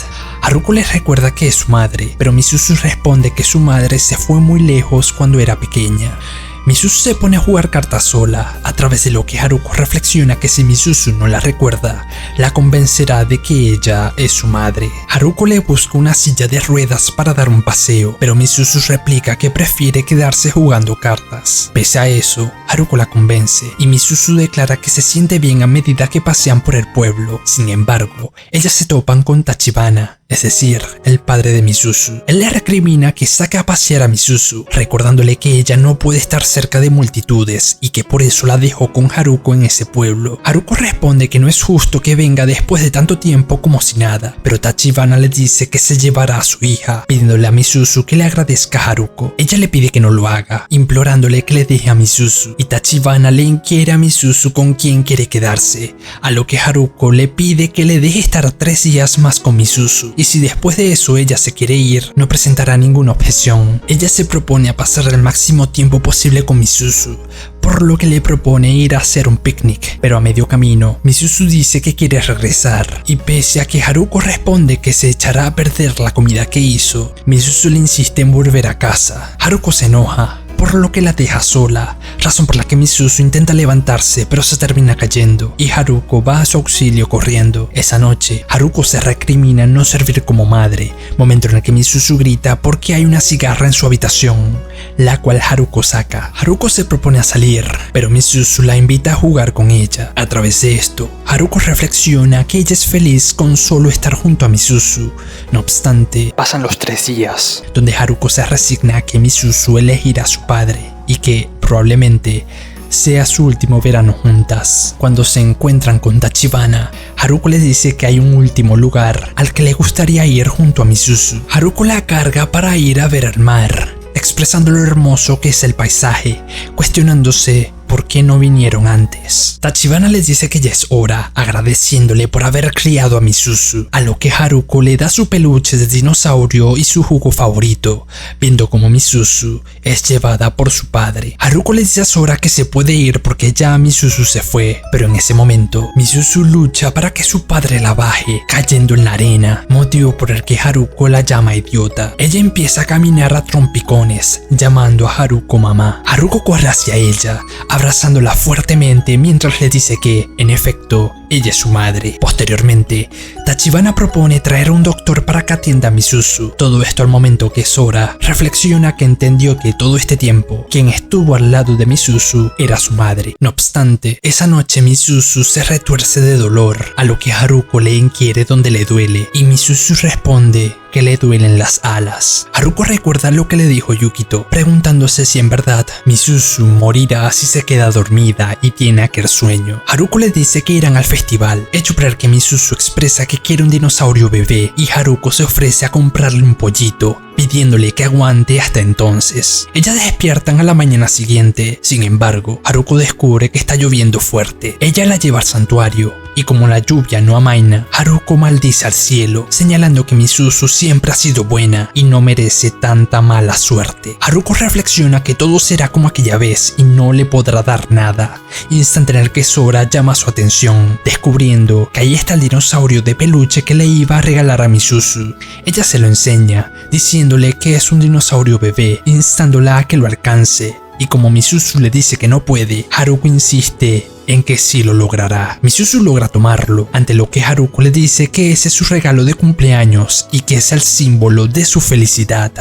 Haruko le recuerda que es su madre, pero Misuzu responde que su madre se fue muy lejos cuando era pequeña. Misuzu se pone a jugar cartas sola, a través de lo que Haruko reflexiona que si Misuzu no la recuerda, la convencerá de que ella es su madre. Haruko le busca una silla de ruedas para dar un paseo, pero Misuzu replica que prefiere quedarse jugando cartas. Pese a eso, Haruko la convence, y Misuzu declara que se siente bien a medida que pasean por el pueblo. Sin embargo, ellas se topan con Tachibana, es decir, el padre de Misuzu. Él le recrimina que saque a pasear a Misuzu, recordándole que ella no puede estar cerca de multitudes y que por eso la dejó con Haruko en ese pueblo. Haruko responde que no es justo que venga después de tanto tiempo como si nada, pero Tachibana le dice que se llevará a su hija, pidiéndole a Misuzu que le agradezca a Haruko. Ella le pide que no lo haga, implorándole que le deje a Misuzu, y Tachibana le inquiere a Misuzu con quién quiere quedarse, a lo que Haruko le pide que le deje estar 3 días más con Misuzu, y si después de eso ella se quiere ir, no presentará ninguna objeción. Ella se propone a pasar el máximo tiempo posible con Misuzu, por lo que le propone ir a hacer un picnic, pero a medio camino, Misuzu dice que quiere regresar, y pese a que Haruko responde que se echará a perder la comida que hizo, Misuzu le insiste en volver a casa. Haruko se enoja, por lo que la deja sola, razón por la que Misuzu intenta levantarse pero se termina cayendo, y Haruko va a su auxilio corriendo. Esa noche, Haruko se recrimina no servir como madre, momento en el que Misuzu grita porque hay una cigarra en su habitación, la cual Haruko saca. Haruko se propone a salir, pero Misuzu la invita a jugar con ella. A través de esto, Haruko reflexiona que ella es feliz con solo estar junto a Misuzu. No obstante, pasan los 3 días, donde Haruko se resigna a que Misuzu elegirá a su padre y que probablemente sea su último verano juntas. Cuando se encuentran con Tachibana, Haruko le dice que hay un último lugar al que le gustaría ir junto a Misuzu. Haruko la carga para ir a ver el mar, expresando lo hermoso que es el paisaje, cuestionándose por qué no vinieron antes. Tachibana les dice que ya es hora, agradeciéndole por haber criado a Misuzu, a lo que Haruko le da su peluche de dinosaurio y su jugo favorito, viendo como Misuzu es llevada por su padre. Haruko le dice a Sora que se puede ir porque ya Misuzu se fue, pero en ese momento Misuzu lucha para que su padre la baje, cayendo en la arena, motivo por el que Haruko la llama idiota. Ella empieza a caminar a trompicones, llamando a Haruko mamá. Haruko corre hacia ella, abrazándola fuertemente mientras le dice que, en efecto, ella es su madre. Posteriormente, Tachibana propone traer a un doctor para que atienda a Misuzu. Todo esto al momento que Sora reflexiona que entendió que todo este tiempo, quien estuvo al lado de Misuzu era su madre. No obstante, esa noche Misuzu se retuerce de dolor, a lo que Haruko le inquiere donde le duele, y Misuzu responde que le duelen las alas. Haruko recuerda lo que le dijo Yukito, preguntándose si en verdad Misuzu morirá si se queda dormida y tiene aquel sueño. Haruko le dice que irán al festival, hecho por el que Misuzu expresa que quiere un dinosaurio bebé y Haruko se ofrece a comprarle un pollito, pidiéndole que aguante hasta entonces. Ellas despiertan a la mañana siguiente. Sin embargo, Haruko descubre que está lloviendo fuerte. Ella la lleva al santuario, y como la lluvia no amaina, Haruko maldice al cielo, señalando que Misuzu siempre ha sido buena y no merece tanta mala suerte. Haruko reflexiona que todo será como aquella vez y no le podrá dar nada, instante en el que Sora llama su atención, descubriendo que ahí está el dinosaurio de peluche que le iba a regalar a Misuzu. Ella se lo enseña, diciéndole que es un dinosaurio bebé, instándola a que lo alcance, y como Misuzu le dice que no puede, Haruko insiste en que sí lo logrará. Misuzu logra tomarlo, ante lo que Haruko le dice que ese es su regalo de cumpleaños y que es el símbolo de su felicidad,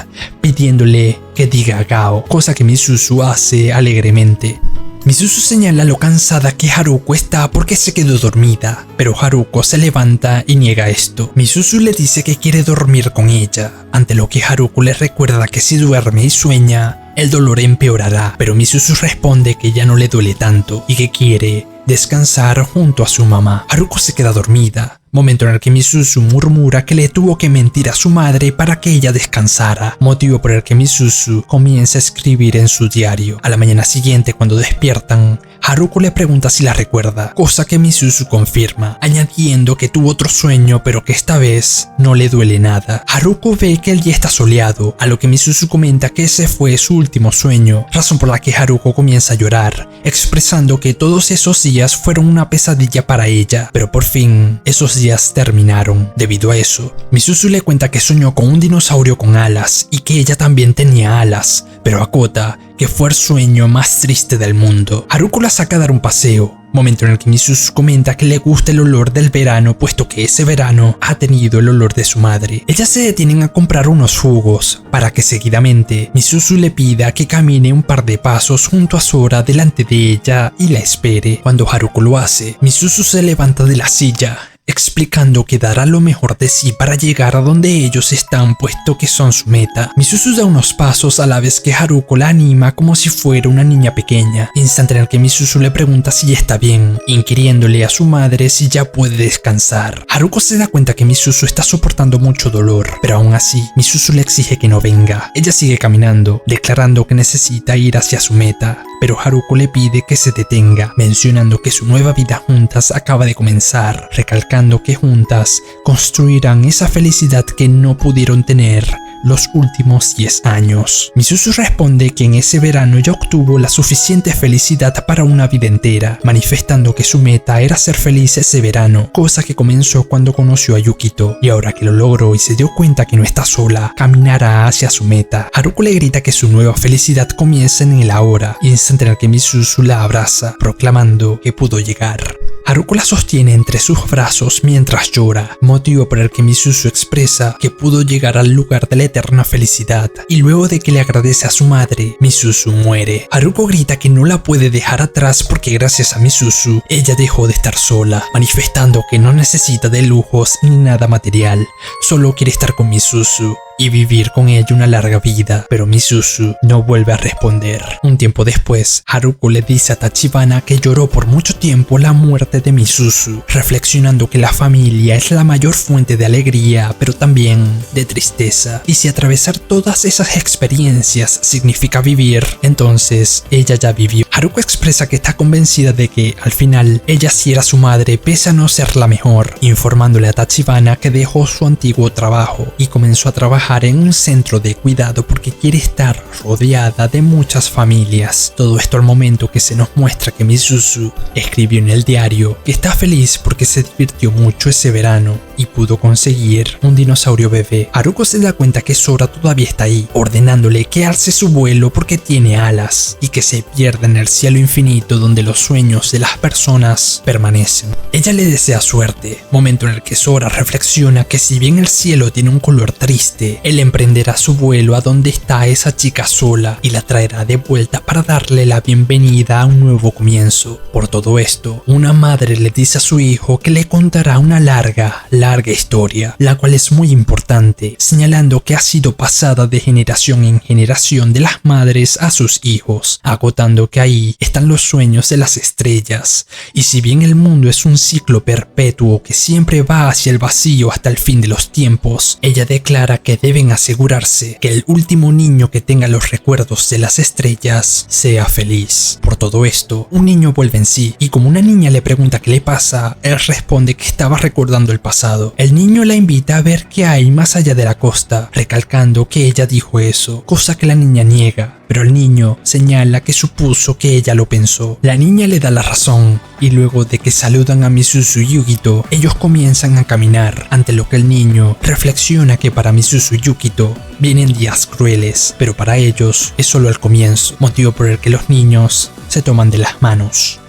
pidiéndole que diga Gao, cosa que Misuzu hace alegremente. Misuzu señala lo cansada que Haruko está porque se quedó dormida, pero Haruko se levanta y niega esto. Misuzu le dice que quiere dormir con ella, ante lo que Haruko le recuerda que si duerme y sueña, el dolor empeorará, pero Misuzu responde que ya no le duele tanto y que quiere descansar junto a su mamá. Haruko se queda dormida, momento en el que Misuzu murmura que le tuvo que mentir a su madre para que ella descansara, motivo por el que Misuzu comienza a escribir en su diario. A la mañana siguiente, cuando despiertan, Haruko le pregunta si la recuerda, cosa que Misuzu confirma, añadiendo que tuvo otro sueño pero que esta vez no le duele nada. Haruko ve que el día está soleado, a lo que Misuzu comenta que ese fue su último sueño, razón por la que Haruko comienza a llorar, expresando que todos esos días fueron una pesadilla para ella, pero por fin esos días terminaron. Debido a eso, Misuzu le cuenta que soñó con un dinosaurio con alas y que ella también tenía alas, pero acota que fue el sueño más triste del mundo. Haruko la saca a dar un paseo, momento en el que Misuzu comenta que le gusta el olor del verano, puesto que ese verano ha tenido el olor de su madre. Ellas se detienen a comprar unos jugos, para que seguidamente Misuzu le pida que camine un par de pasos junto a Sora delante de ella y la espere. Cuando Haruko lo hace, Misuzu se levanta de la silla, explicando que dará lo mejor de sí para llegar a donde ellos están, puesto que son su meta. Misuzu da unos pasos a la vez que Haruko la anima como si fuera una niña pequeña, instante en el que Misuzu le pregunta si está bien, inquiriéndole a su madre si ya puede descansar. Haruko se da cuenta que Misuzu está soportando mucho dolor, pero aún así, Misuzu le exige que no venga. Ella sigue caminando, declarando que necesita ir hacia su meta, pero Haruko le pide que se detenga, mencionando que su nueva vida juntas acaba de comenzar, recalcando que juntas construirán esa felicidad que no pudieron tener los últimos 10 años. Misuzu responde que en ese verano ya obtuvo la suficiente felicidad para una vida entera, manifestando que su meta era ser feliz ese verano, cosa que comenzó cuando conoció a Yukito, y ahora que lo logró y se dio cuenta que no está sola, caminará hacia su meta. Haruko le grita que su nueva felicidad comienza en el ahora, instante en el que Misuzu la abraza, proclamando que pudo llegar. Haruko la sostiene entre sus brazos mientras llora, motivo por el que Misuzu expresa que pudo llegar al lugar de la eterna felicidad, y luego de que le agradece a su madre, Misuzu muere. Haruko grita que no la puede dejar atrás porque gracias a Misuzu, ella dejó de estar sola, manifestando que no necesita de lujos ni nada material, solo quiere estar con Misuzu y vivir con ella una larga vida, pero Misuzu no vuelve a responder. Un tiempo después, Haruko le dice a Tachibana que lloró por mucho tiempo la muerte de Misuzu, reflexionando que la familia es la mayor fuente de alegría, pero también de tristeza, y si atravesar todas esas experiencias significa vivir, entonces ella ya vivió. Haruko expresa que está convencida de que, al final, ella sí era su madre pese a no ser la mejor, informándole a Tachibana que dejó su antiguo trabajo y comenzó a trabajar en un centro de cuidado porque quiere estar rodeada de muchas familias. Todo esto al momento que se nos muestra que Misuzu escribió en el diario que está feliz porque se divirtió mucho ese verano y pudo conseguir un dinosaurio bebé. Haruko se da cuenta que Sora todavía está ahí, ordenándole que alce su vuelo porque tiene alas y que se pierda en el cielo infinito donde los sueños de las personas permanecen. Ella le desea suerte, momento en el que Sora reflexiona que si bien el cielo tiene un color triste, él emprenderá su vuelo a donde está esa chica sola y la traerá de vuelta para darle la bienvenida a un nuevo comienzo. Por todo esto, una madre le dice a su hijo que le contará una larga historia, la cual es muy importante, señalando que ha sido pasada de generación en generación de las madres a sus hijos, acotando que ahí están los sueños de las estrellas, y si bien el mundo es un ciclo perpetuo que siempre va hacia el vacío hasta el fin de los tiempos, ella declara que deben asegurarse que el último niño que tenga los recuerdos de las estrellas sea feliz. Por todo esto, un niño vuelve en sí, y como una niña le pregunta qué le pasa, él responde que estaba recordando el pasado. El niño la invita a ver qué hay más allá de la costa, recalcando que ella dijo eso, cosa que la niña niega, pero el niño señala que supuso que ella lo pensó. La niña le da la razón, y luego de que saludan a Misuzu y Yukito, ellos comienzan a caminar, ante lo que el niño reflexiona que para Misuzu y Yukito vienen días crueles, pero para ellos es solo el comienzo, motivo por el que los niños se toman de las manos.